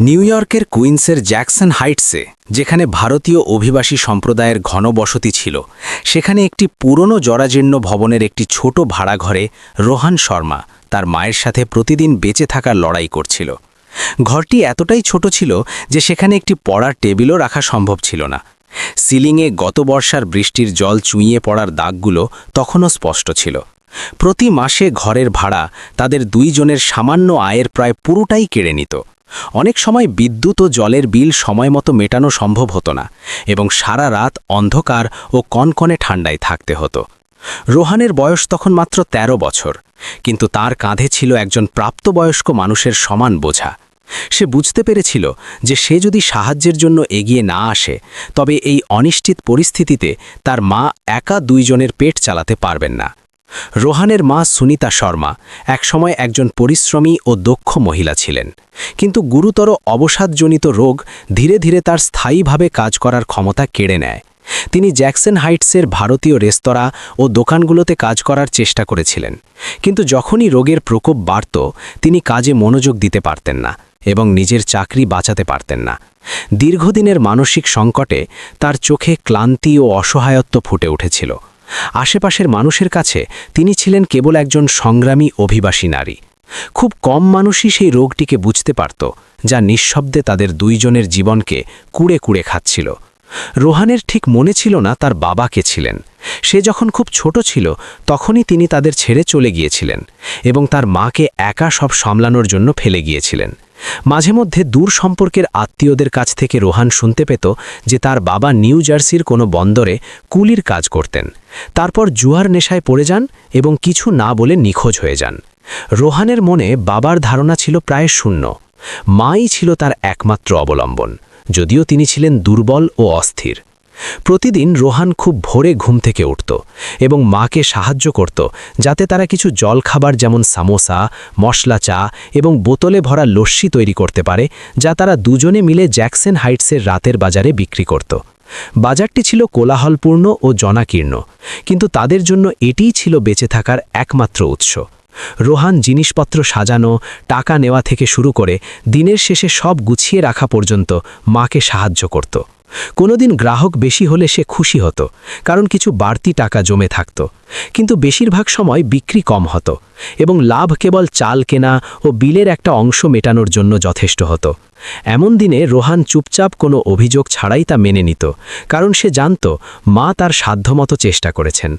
New ইয়র্কের কুইন্সের Jackson হাইটসে যেখানে ভারতীয় অভিবাসী সম্প্রদায়ের ঘনবসতি ছিল সেখানে একটি পুরনো জরাজীর্ণ ভবনের একটি ছোট ভাড়াঘরে রোহান শর্মা তার মায়ের সাথে প্রতিদিন বেঁচে থাকার লড়াই করছিল। ঘরটি এতটাই ছোট ছিল যে সেখানে একটি পড়ার টেবিলও রাখা সম্ভব ছিল না। সিলিংয়ে গত বর্ষার বৃষ্টির জল চুঁইয়ে পড়ার দাগগুলো তখনও স্পষ্ট ছিল। প্রতি মাসে ঘরের ভাড়া তাদের দুইজনের সামান্য আয়ের প্রায় পুরোটাই কেড়ে নিত। অনেক সময় বিদ্যুৎ ও জলের বিল সময়মতো মেটানো সম্ভব হতো না এবং সারা রাত অন্ধকার ও কনকনে ঠান্ডায় থাকতে হতো। রোহানের বয়স তখন মাত্র ১৩ বছর, কিন্তু তার কাঁধে ছিল একজন প্রাপ্তবয়স্ক মানুষের সমান বোঝা। সে বুঝতে পেরেছিল যে সে যদি সাহায্যের জন্য এগিয়ে না আসে তবে এই অনিশ্চিত পরিস্থিতিতে তার মা একা দুইজনের পেট চালাতে পারবেন না। রোহানের মা সুনিতা শর্মা একসময় একজন পরিশ্রমী ও দক্ষ মহিলা ছিলেন, কিন্তু গুরুতর অবসাদজনিত রোগ ধীরে ধীরে তার স্থায়ীভাবে কাজ করার ক্ষমতা কেড়ে নেয়। তিনি জ্যাকসন হাইটসের ভারতীয় রেস্তোরাঁ ও দোকানগুলোতে কাজ করার চেষ্টা করেছিলেন, কিন্তু যখনই রোগের প্রকোপ বাড়ত তিনি কাজে মনোযোগ দিতে পারতেন না এবং নিজের চাকরি বাঁচাতে পারতেন না। দীর্ঘদিনের মানসিক সংকটে তার চোখে ক্লান্তি ও অসহায়ত্ব ফুটে উঠেছিল। আশেপাশের মানুষের কাছে তিনি ছিলেন কেবল একজন সংগ্রামী অভিবাসী নারী। খুব কম মানুষই সেই রোগটিকে বুঝতে পারত, যা নিঃশব্দে তাদের দুইজনের জীবনকে কুড়ে কুড়ে খাচ্ছিল। রোহানের ঠিক মনে ছিল না তার বাবা কে ছিলেন। সে যখন খুব ছোট ছিল তখনই তিনি তাদের ছেড়ে চলে গিয়েছিলেন এবং তার মাকে একা সব সামলানোর জন্য ফেলে গিয়েছিলেন। মাঝে মধ্যে দূর সম্পর্কের আত্মীয়দের কাছ থেকে রোহান শুনতে পেত যে তার বাবা নিউ জার্সির কোনো বন্দরে কুলির কাজ করতেন, তারপর জুয়ার নেশায় পড়ে যান এবং কিছু না বলে নিখোঁজ হয়ে যান। রোহানের মনে বাবার ধারণা ছিল প্রায় শূন্য। মাই ছিল তার একমাত্র অবলম্বন, যদিও তিনি ছিলেন দুর্বল ও অস্থির। প্রতিদিন রোহান খুব ভোরে ঘুম থেকে উঠত এবং মাকে সাহায্য করত যাতে তারা কিছু জলখাবার যেমন সামোসা, মশলা চা এবং বোতলে ভরা লস্যি তৈরি করতে পারে, যা তারা দুজনে মিলে জ্যাকসন হাইটসের রাতের বাজারে বিক্রি করত। বাজারটি ছিল কোলাহলপূর্ণ ও জনাকীর্ণ, কিন্তু তাদের জন্য এটিই ছিল বেঁচে থাকার একমাত্র উৎস। রোহান জিনিসপত্র সাজানো, টাকা নেওয়া থেকে শুরু করে দিনের শেষে সব গুছিয়ে রাখা পর্যন্ত মাকে সাহায্য করত। কোনোদিন গ্রাহক বেশি হলে সে খুশি হতো, কারণ কিছু বাড়তি টাকা জমে থাকত, কিন্তু বেশিরভাগ সময় বিক্রি কম হতো এবং লাভ কেবল চাল কেনা ও বিলের একটা অংশ মেটানোর জন্য যথেষ্ট হতো। এমন দিনে রোহান চুপচাপ কোনো অভিযোগ ছাড়াই তা মেনে নিত, কারণ সে জানত মা তার সাধ্যমতো চেষ্টা করেছেন।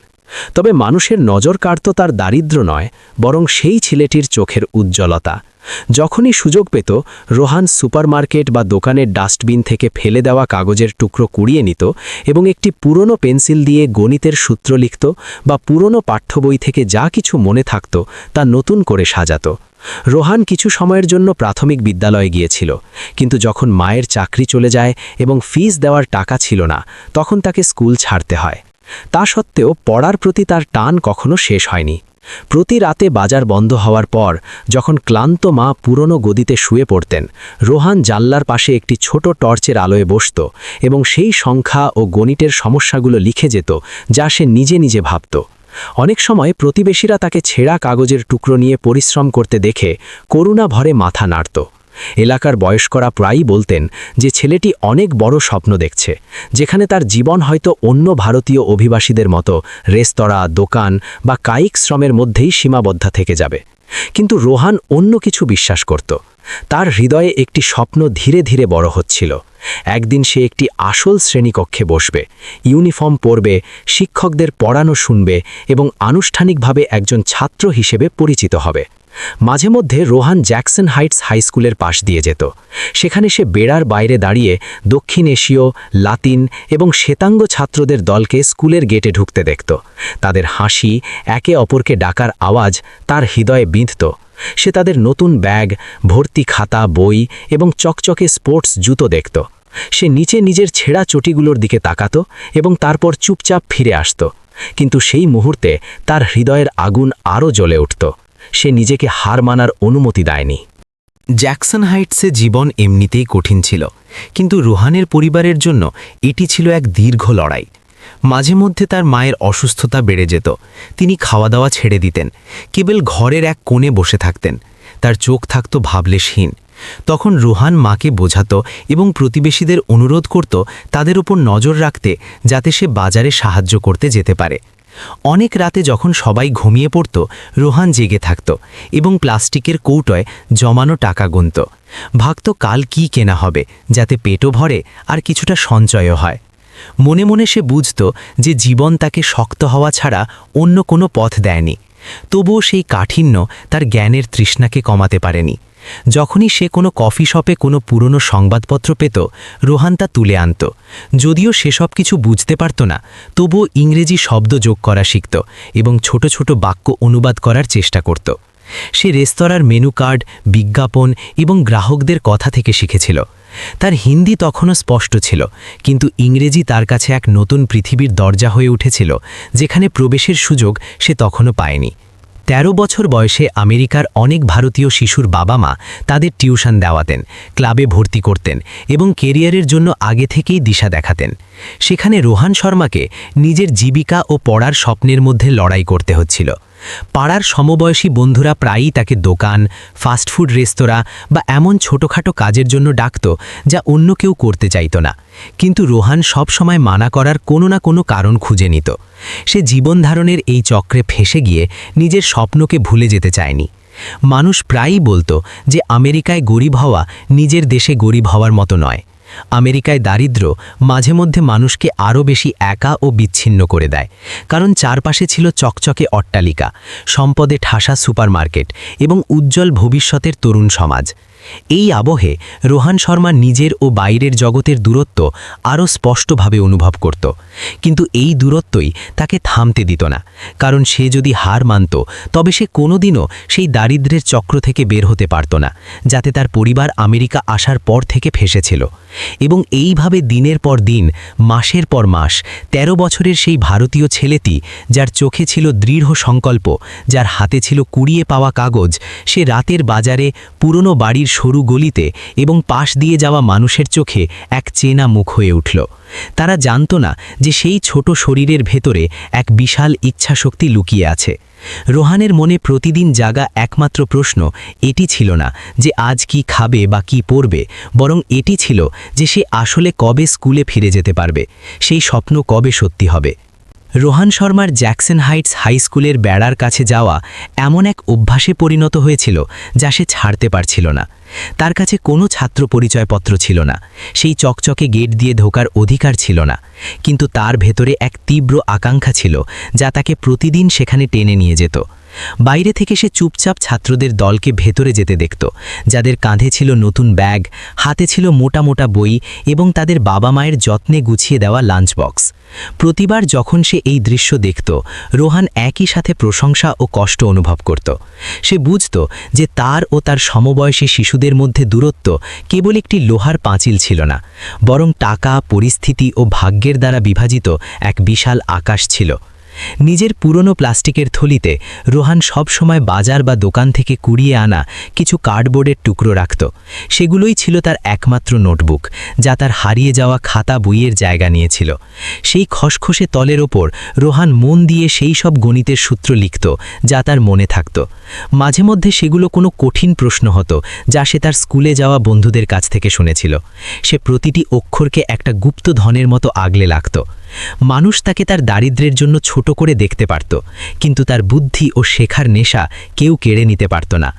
তবে মানুষের নজর কাড়ত তার দারিদ্র্য নয়, বরং সেই ছেলেটির চোখের উজ্জ্বলতা। যখনই সুযোগ পেত রোহান সুপারমার্কেট বা দোকানের ডাস্টবিন থেকে ফেলে দেওয়া কাগজের টুকরো কুড়িয়ে নিত এবং একটি পুরনো পেন্সিল দিয়ে গণিতের সূত্র লিখত বা পুরনো পাঠ্যবই থেকে যা কিছু মনে থাকত তা নতুন করে সাজাত। রোহান কিছু সময়ের জন্য প্রাথমিক বিদ্যালয়ে গিয়েছিল, কিন্তু যখন মায়ের চাকরি চলে যায় এবং ফিস দেওয়ার টাকা ছিল না তখন তাকে স্কুল ছাড়তে হয়। তা সত্ত্বেও পড়ার প্রতি তার টান কখনো শেষ হয়নি। প্রতি রাতে বাজার বন্ধ হওয়ার পর যখন ক্লান্ত মা পুরনো গদিতে শুয়ে পড়তেন, রোহান জানলার পাশে একটি ছোট টর্চের আলোয় বসত এবং সেই সংখ্যা ও গণিতের সমস্যাগুলো লিখে যেত যা সে নিজে নিজে ভাবত। অনেক সময় প্রতিবেশীরা তাকে ছেঁড়া কাগজের টুকরো নিয়ে পরিশ্রম করতে দেখে করুণা ভরে মাথা নাড়ত। এলাকার বয়স্করা প্রায়ই বলতেন যে ছেলেটি অনেক বড় স্বপ্ন দেখছে, যেখানে তার জীবন হয়তো অন্য ভারতীয় অভিবাসীদের মতো রেস্তোরাঁ, দোকান বা কায়িক শ্রমের মধ্যেই সীমাবদ্ধ থেকে যাবে। কিন্তু রোহান অন্য কিছু বিশ্বাস করত। তার হৃদয়ে একটি স্বপ্ন ধীরে ধীরে বড় হচ্ছিল। একদিন সে একটি আসল শ্রেণীকক্ষে বসবে, ইউনিফর্ম পরবে, শিক্ষকদের পড়ানো শুনবে এবং আনুষ্ঠানিকভাবে একজন ছাত্র হিসেবে পরিচিত হবে। মাঝে মধ্যে রোহান জ্যাকসন হাইটস হাই স্কুলের পাশ দিয়ে যেত। সেখানে সে বেড়ার বাইরে দাঁড়িয়ে দক্ষিণ এশীয়, লাতিন এবং শ্বেতাঙ্গ ছাত্রদের দলকে স্কুলের গেটে ঢুকতে দেখত। তাদের হাসি, একে অপরকে ডাকার আওয়াজ তার হৃদয়ে বিঁধত। সে তাদের নতুন ব্যাগ, ভর্তি খাতা, বই এবং চকচকে স্পোর্টস জুতো দেখত। সে নিচে নিজের ছেঁড়া চটিগুলোর দিকে তাকাত এবং তারপর চুপচাপ ফিরে আসত, কিন্তু সেই মুহূর্তে তার হৃদয়ের আগুন আরও জ্বলে উঠত। সে নিজেকে হার মানার অনুমতি দেয়নি। জ্যাকসন হাইটসে জীবন এমনিতেই কঠিন ছিল, কিন্তু রোহানের পরিবারের জন্য এটি ছিল এক দীর্ঘ লড়াই। মাঝে মধ্যে তার মায়ের অসুস্থতা বেড়ে যেত। তিনি খাওয়া দাওয়া ছেড়ে দিতেন, কেবল ঘরের এক কোণে বসে থাকতেন। তার চোখ থাকত ভাবলেশহীন। তখন রোহান মাকে বোঝাতো এবং প্রতিবেশীদের অনুরোধ করত তাদের উপর নজর রাখতে, যাতে সে বাজারে সাহায্য করতে যেতে পারে। অনেক রাতে যখন সবাই ঘুমিয়ে পড়ত, রোহান জেগে থাকত এবং প্লাস্টিকের কৌটোয় জমানো টাকা গুনত। ভাবত কাল কি কেনা হবে, যাতে পেটও ভরে আর কিছুটা সঞ্চয়ও হয়। মনে মনে সে বুঝত যে জীবন তাকে শক্ত হওয়া ছাড়া অন্য কোনো পথ দেয়নি। তবুও সেই কাঠিন্য তার জ্ঞানের তৃষ্ণাকে কমাতে পারেনি। যখনই সে কোনো কফি শপে কোনো পুরনো সংবাদপত্র পেত, রোহান তা তুলে আনত। যদিও সেসব কিছু বুঝতে পারত না, তবুও ইংরেজি শব্দ যোগ করা শিখত এবং ছোট ছোট বাক্য অনুবাদ করার চেষ্টা করত। সে রেস্তোরাঁর মেনু কার্ড, বিজ্ঞাপন এবং গ্রাহকদের কথা থেকে শিখেছিল। তার হিন্দি তখনও স্পষ্ট ছিল, কিন্তু ইংরেজি তার কাছে এক নতুন পৃথিবীর দরজা হয়ে উঠেছিল, যেখানে প্রবেশের সুযোগ সে তখনও পায়নি। ১৩ বছর বয়সে আমেরিকার অনেক ভারতীয় শিশুর বাবা মা তাদের টিউশন দেওয়াতেন, ক্লাবে ভর্তি করতেন এবং কেরিয়ারের জন্য আগে থেকেই দিশা দেখাতেন। সেখানে রোহান শর্মাকে নিজের জীবিকা ও পড়ার স্বপ্নের মধ্যে লড়াই করতে হচ্ছিল। পাড়ার সমবয়সী বন্ধুরা প্রায়ই তাকে দোকান, ফাস্টফুড রেস্তোরাঁ বা এমন ছোটোখাটো কাজের জন্য ডাকত যা অন্য কেউ করতে চাইত না। কিন্তু রোহান সব সময় মানা করার কোনো না কোনো কারণ খুঁজে নিত। সে জীবনধারণের এই চক্রে ফেঁসে গিয়ে নিজের স্বপ্নকে ভুলে যেতে চায়নি। মানুষ প্রায়ই বলতো যে আমেরিকায় গরিব হওয়া নিজের দেশে গরিব হওয়ার মতো নয়। আমেরিকায় দারিদ্র্য মাঝে মধ্যে মানুষকে আরও বেশি একা ও বিচ্ছিন্ন করে দেয়, কারণ চারপাশে ছিল চকচকে অট্টালিকা, সম্পদে ঠাসা সুপারমার্কেট এবং উজ্জ্বল ভবিষ্যতের তরুণ সমাজ। এই আবহে রোহান শর্মা নিজের ও বাইরের জগতের দূরত্ব আরও স্পষ্টভাবে অনুভব করত। কিন্তু এই দূরত্বই তাকে থামতে দিত না, কারণ সে যদি হার মানত তবে সে কোনোদিনও সেই দারিদ্র্যের চক্র থেকে বের হতে পারত না, যাতে তার পরিবার আমেরিকা আসার পর থেকে ফেঁসেছিল। এবং এইভাবে দিনের পর দিন, মাসের পর মাস, ১৩ বছরের সেই ভারতীয় ছেলেটি, যার চোখে ছিল দৃঢ় সংকল্প, যার হাতে ছিল কুড়িয়ে পাওয়া কাগজ, সে রাতের বাজারে, পুরনো বাড়ির সরু গলিতে এবং পাশ দিয়ে যাওয়া মানুষের চোখে এক চেনা মুখ হয়ে উঠল। তারা জানত না যে সেই ছোট শরীরের ভেতরে এক বিশাল ইচ্ছাশক্তি লুকিয়ে আছে। রোহানের মনে প্রতিদিন জাগা একমাত্র প্রশ্ন এটি ছিল না যে আজ কি খাবে বা কি পরবে, বরং এটি ছিল যে সে আসলে কবে স্কুলে ফিরে যেতে পারবে, সেই স্বপ্ন কবে সত্যি হবে। রোহান শর্মার জ্যাকসন হাইটস হাই স্কুলের বেড়ার কাছে যাওয়া এমন এক অভ্যাসে পরিণত হয়েছিল যা সে ছাড়তে পারছিল না। তার কাছে কোনো ছাত্র পরিচয়পত্র ছিল না, সেই চকচকে গেট দিয়ে ঢোকার অধিকার ছিল না, কিন্তু তার ভেতরে এক তীব্র আকাঙ্ক্ষা ছিল যা তাকে প্রতিদিন সেখানে টেনে নিয়ে যেত। বাইরে থেকে সে চুপচাপ ছাত্রদের দলকে ভেতরে যেতে দেখত, যাদের কাঁধে ছিল নতুন ব্যাগ, হাতে ছিল মোটা মোটা বই এবং তাদের বাবা মায়ের যত্নে গুছিয়ে দেওয়া লাঞ্চ বক্স। প্রতিবার যখন সে এই দৃশ্য দেখত, রোহান একই সাথে প্রশংসা ও কষ্ট অনুভব করত। সে বুঝত যে তার ও তার সমবয়সী শিশুদের মধ্যে দূরত্ব কেবল একটি লোহার পাঁচিল ছিল না, বরং টাকা, পরিস্থিতি ও ভাগ্যের দ্বারা বিভাজিত এক বিশাল আকাশ ছিল। নিজের পুরনো প্লাস্টিকের থলিতে রোহান সব সময় বাজার বা দোকান থেকে কুড়িয়ে আনা কিছু কার্ডবোর্ডের টুকরো রাখত। সেগুলোই ছিল তার একমাত্র নোটবুক, যা তার হারিয়ে যাওয়া খাতা বইয়ের জায়গা নিয়েছিল। সেই খসখসে তলের ওপর রোহান মন দিয়ে সেই সব গণিতের সূত্র লিখত যা তার মনে থাকত। মাঝে মধ্যে সেগুলো কোনো কঠিন প্রশ্ন হতো যা সে তার স্কুলে যাওয়া বন্ধুদের কাছ থেকে শুনেছিল। সে প্রতিটি অক্ষরকে একটা গুপ্ত ধনের মতো আগলে রাখত। মানুষ তাকে তার দারিদ্র্যের জন্য ছোট করে দেখতে পারত, কিন্তু তার বুদ্ধি ও শেখার নেশা কেউ কেড়ে নিতে পারত না।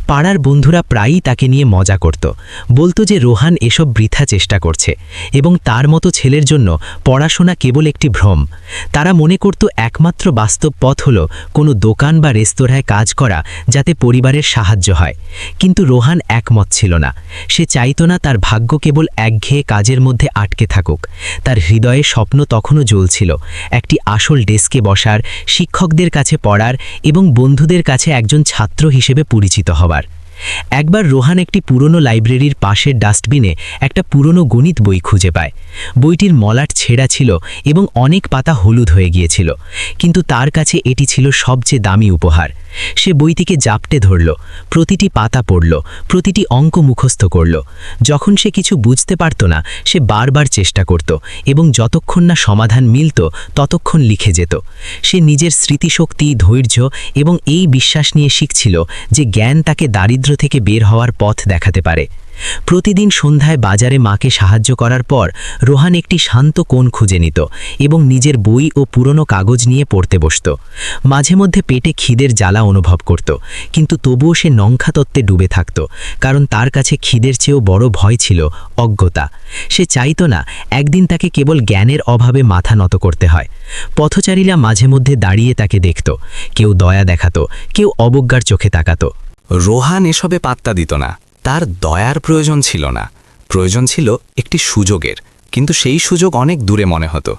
পাড়ার বন্ধুরা প্রায়ই তাকে নিয়ে মজা করত, বলতো যে রোহান এসব বৃথা চেষ্টা করছে এবং তার মতো ছেলের জন্য পড়াশোনা কেবল একটি ভ্রম। তারা মনে করত একমাত্র বাস্তব পথ হলো কোনো দোকান বা রেস্তোরাঁয় কাজ করা, যাতে পরিবারের সাহায্য হয়। কিন্তু রোহান একমত ছিল না। সে চাইত না তার ভাগ্য কেবল একঘেয়ে কাজের মধ্যে আটকে থাকুক। তার হৃদয়ে স্বপ্ন তখনও জ্বলছিল, একটি আসল ডেস্কে বসার, শিক্ষকদের কাছে পড়ার এবং বন্ধুদের কাছে একজন ছাত্র হিসেবে পরিচিত হবার। একবার রোহান একটি পুরনো লাইব্রেরির পাশের ডাস্টবিনে একটা পুরনো গণিত বই খুঁজে পায়। বইটির মলাট ছেঁড়া ছিল এবং অনেক পাতা হলুদ হয়ে গিয়েছিল, কিন্তু তার কাছে এটি ছিল সবচেয়ে দামি উপহার। সে বইটিকে জাপটে ধরল, প্রতিটি পাতা পড়ল, প্রতিটি অঙ্ক মুখস্থ করল। যখন সে কিছু বুঝতে পারত না, সে বারবার চেষ্টা করত এবং যতক্ষণ না সমাধান মিলত ততক্ষণ লিখে যেত। সে নিজের স্মৃতিশক্তি, ধৈর্য এবং এই বিশ্বাস নিয়ে শিখছিল যে জ্ঞান তাকে দারিদ্র্য থেকে বের হওয়ার পথ দেখাতে পারে। প্রতিদিন সন্ধ্যায় বাজারে মাকে সাহায্য করার পর রোহান একটি শান্ত কোণ খুঁজে নিত এবং নিজের বই ও পুরনো কাগজ নিয়ে পড়তে বসত। মাঝে মধ্যে পেটে খিদের জ্বালা অনুভব করত, কিন্তু তবুও সে নংখাতত্ত্বে ডুবে থাকত, কারণ তার কাছে খিদের চেয়েও বড় ভয় ছিল অজ্ঞতা। সে চাইত না একদিন তাকে কেবল জ্ঞানের অভাবে মাথা নত করতে হয়। পথচারীরা মাঝে মধ্যে দাঁড়িয়ে তাকে দেখত, কেউ দয়া দেখাত, কেউ অবজ্ঞার চোখে তাকাত। রোহান এসবে পাত্তা দিত না। তার দয়ার প্রয়োজন ছিল না, প্রয়োজন ছিল একটি সুযোগের, কিন্তু সেই সুযোগ অনেক দূরে মনে হতো।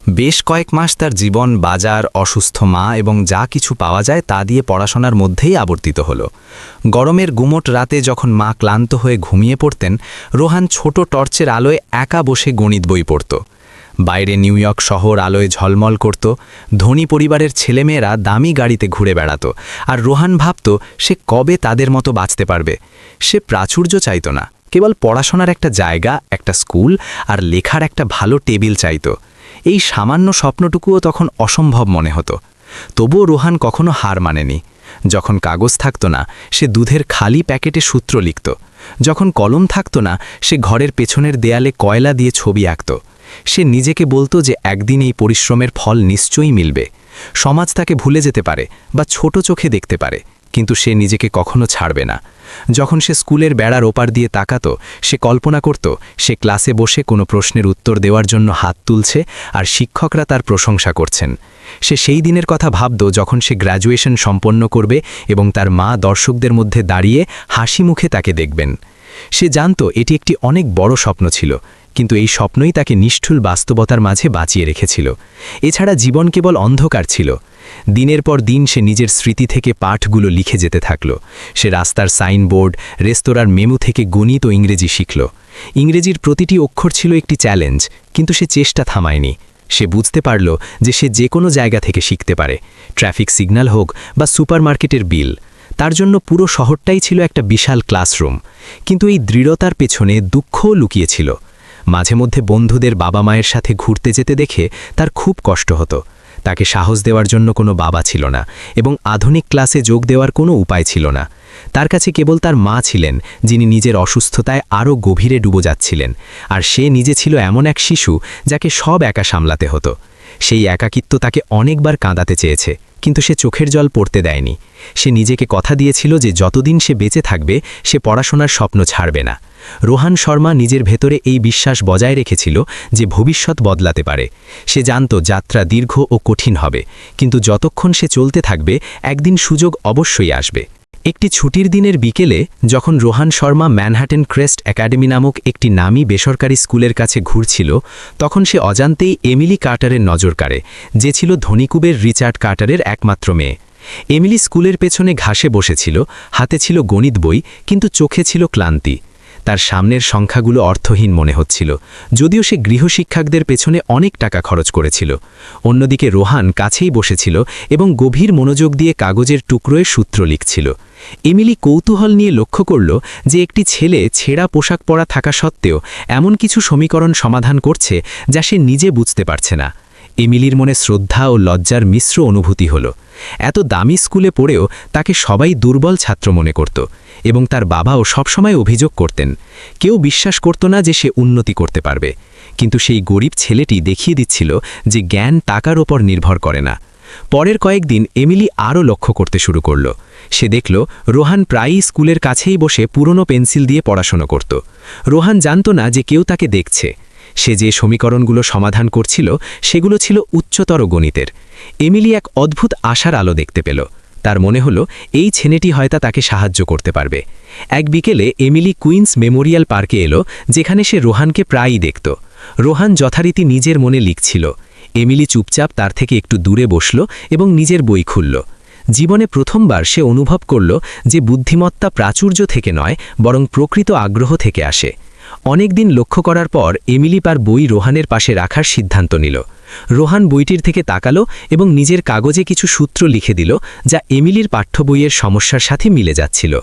বেশ কয়েক মাস তার জীবন বাজার, অসুস্থ মা এবং যা কিছু পাওয়া যায় তা দিয়ে পড়াশোনার মধ্যেই আবর্তিত হলো। গরমের গুমোট রাতে যখন মা ক্লান্ত হয়ে ঘুমিয়ে পড়তেন, রোহান ছোট টর্চের আলোয় একা বসে গণিত বই পড়ত। বাইরে নিউ ইয়র্ক শহর আলোয় ঝলমল করত, ধনী পরিবারের ছেলেমেয়েরা দামি গাড়িতে ঘুরে বেড়াত, আর রোহান ভাবত সে কবে তাদের মতো বাঁচতে পারবে। সে প্রাচুর্য চাইত না, কেবল পড়াশোনার একটা জায়গা, একটা স্কুল আর লেখার একটা ভালো টেবিল চাইত। এই সামান্য স্বপ্নটুকুও তখন অসম্ভব মনে হতো। তবুও রোহান কখনো হার মানেনি। যখন কাগজ থাকত না, সে দুধের খালি প্যাকেটে সূত্র লিখত। যখন কলম থাকত না, সে ঘরের পেছনের দেয়ালে কয়লা দিয়ে ছবি আঁকত। সে নিজেকে বলতো যে একদিন এই পরিশ্রমের ফল নিশ্চয়ই মিলবে। সমাজ তাকে ভুলে যেতে পারে বা ছোট চোখে দেখতে পারে, কিন্তু সে নিজেকে কখনো ছাড়বে না। যখন সে স্কুলের বেড়ার ওপার দিয়ে তাকাত, সে কল্পনা করত সে ক্লাসে বসে কোনো প্রশ্নের উত্তর দেওয়ার জন্য হাত তুলছে আর শিক্ষকরা তার প্রশংসা করছেন। সে সেই দিনের কথা ভাবত যখন সে গ্র্যাজুয়েশন সম্পন্ন করবে এবং তার মা দর্শকদের মধ্যে দাঁড়িয়ে হাসি মুখে তাকে দেখবেন। সে জানত এটি একটি অনেক বড় স্বপ্ন ছিল, কিন্তু এই স্বপ্নই তাকে নিষ্ঠুর বাস্তবতার মাঝে বাঁচিয়ে রেখেছিল। এছাড়া জীবন কেবল অন্ধকার ছিল। দিনের পর দিন সে নিজের স্মৃতি থেকে পাঠগুলো লিখে যেতে থাকল। সে রাস্তার সাইনবোর্ড, রেস্তোরাঁর মেমু থেকে গণিত ও ইংরেজি শিখল। ইংরেজির প্রতিটি অক্ষর ছিল একটি চ্যালেঞ্জ, কিন্তু সে চেষ্টা থামায়নি। সে বুঝতে পারল যে সে যে কোনো জায়গা থেকে শিখতে পারে, ট্রাফিক সিগন্যাল হোক বা সুপারমার্কেটের বিল। তার জন্য পুরো শহরটাই ছিল একটা বিশাল ক্লাসরুম। কিন্তু এই দৃঢ়তার পেছনে দুঃখও লুকিয়েছিল। মাঝে মধ্যে বন্ধুদের বাবা মায়ের সাথে ঘুরতে যেতে দেখে তার খুব কষ্ট হতো। তাকে সাহস দেওয়ার জন্য কোনো বাবা ছিল না এবং আধুনিক ক্লাসে যোগ দেওয়ার কোনো উপায় ছিল না। তার কাছে কেবল তার মা ছিলেন, যিনি নিজের অসুস্থতায় আরও গভীরে ডুবে যাচ্ছিলেন, আর সে নিজে ছিল এমন এক শিশু যাকে সব একা সামলাতে হতো। সেই একাকিত্ব তাকে অনেকবার কাঁদাতে চেয়েছে, কিন্তু সে চোখের জল পড়তে দেয়নি। সে নিজেকে কথা দিয়েছিল যে যতদিন সে বেঁচে থাকবে সে পড়াশোনার স্বপ্ন ছাড়বে না। রোহান শর্মা নিজের ভেতরে এই বিশ্বাস বজায় রেখেছিল যে ভবিষ্যৎ বদলাতে পারে। সে জানত যাত্রা দীর্ঘ ও কঠিন হবে, কিন্তু যতক্ষণ সে চলতে থাকবে একদিন সুযোগ অবশ্যই আসবে। একটি ছুটির দিনের বিকেলে যখন Rohan Sharma Manhattan crest academy নামক একটি নামী বেসরকারি স্কুলের কাছে ঘুরছিল, তখন সে অজান্তেই এমিলি কার্টারের নজর কাড়ে, যে ছিল ধনীকুবের রিচার্ড কার্টারের একমাত্র মেয়ে। এমিলি স্কুলের পেছনে ঘাসে বসেছিল, হাতে ছিল গণিত বই, কিন্তু চোখে ছিল ক্লান্তি। তার সামনের সংখ্যাগুলো অর্থহীন মনে হচ্ছিল, যদিও সে গৃহশিক্ষকদের পেছনে অনেক টাকা খরচ করেছিল। অন্যদিকে রোহান কাছেই বসেছিল এবং গভীর মনোযোগ দিয়ে কাগজের টুকরোয় সূত্র লিখছিল। এমিলি কৌতূহল নিয়ে লক্ষ্য করল যে একটি ছেলে ছেঁড়া পোশাক পরা থাকা সত্ত্বেও এমন কিছু সমীকরণ সমাধান করছে যা সে নিজে বুঝতে পারছে না। এমিলির মনে শ্রদ্ধা ও লজ্জার মিশ্র অনুভূতি হল। এত দামি স্কুলে পড়েও তাকে সবাই দুর্বল ছাত্র মনে করত এবং তার বাবাও সবসময় অভিযোগ করতেন। কেউ বিশ্বাস করত না যে সে উন্নতি করতে পারবে, কিন্তু সেই গরিব ছেলেটি দেখিয়ে দিচ্ছিল যে জ্ঞান টাকার ওপর নির্ভর করে না। পরের কয়েকদিন এমিলি আরও লক্ষ্য করতে শুরু করল। সে দেখল রোহান প্রায়ই স্কুলের কাছেই বসে পুরনো পেন্সিল দিয়ে পড়াশোনা করত। রোহান জানত না যে কেউ তাকে দেখছে। সে যে সমীকরণগুলো সমাধান করছিল সেগুলো ছিল উচ্চতর গণিতের। এমিলি এক অদ্ভুত আশার আলো দেখতে পেল। তার মনে হলো এই ছেলেটি হয়তো তাকে সাহায্য করতে পারবে। এক বিকেলে এমিলি কুইন্স মেমোরিয়াল পার্কে এলো, যেখানে সে রোহানকে প্রায়ই দেখত। রোহান যথারীতি নিজের মনে লিখছিল। এমিলি চুপচাপ তার থেকে একটু দূরে বসল এবং নিজের বই খুলল। জীবনে প্রথমবার সে অনুভব করল যে বুদ্ধিমত্তা প্রাচুর্য থেকে নয়, বরং প্রকৃত আগ্রহ থেকে আসে। অনেকদিন লক্ষ্য করার পর এমিলি তার বই রোহানের পাশে রাখার সিদ্ধান্ত নিল। রোহান বইটির থেকে তাকালো এবং নিজের কাগজে কিছু সূত্র লিখে দিল, যা এমিলির পাঠ্য বইয়ের সমস্যার সাথে মিলে যাচ্ছিল।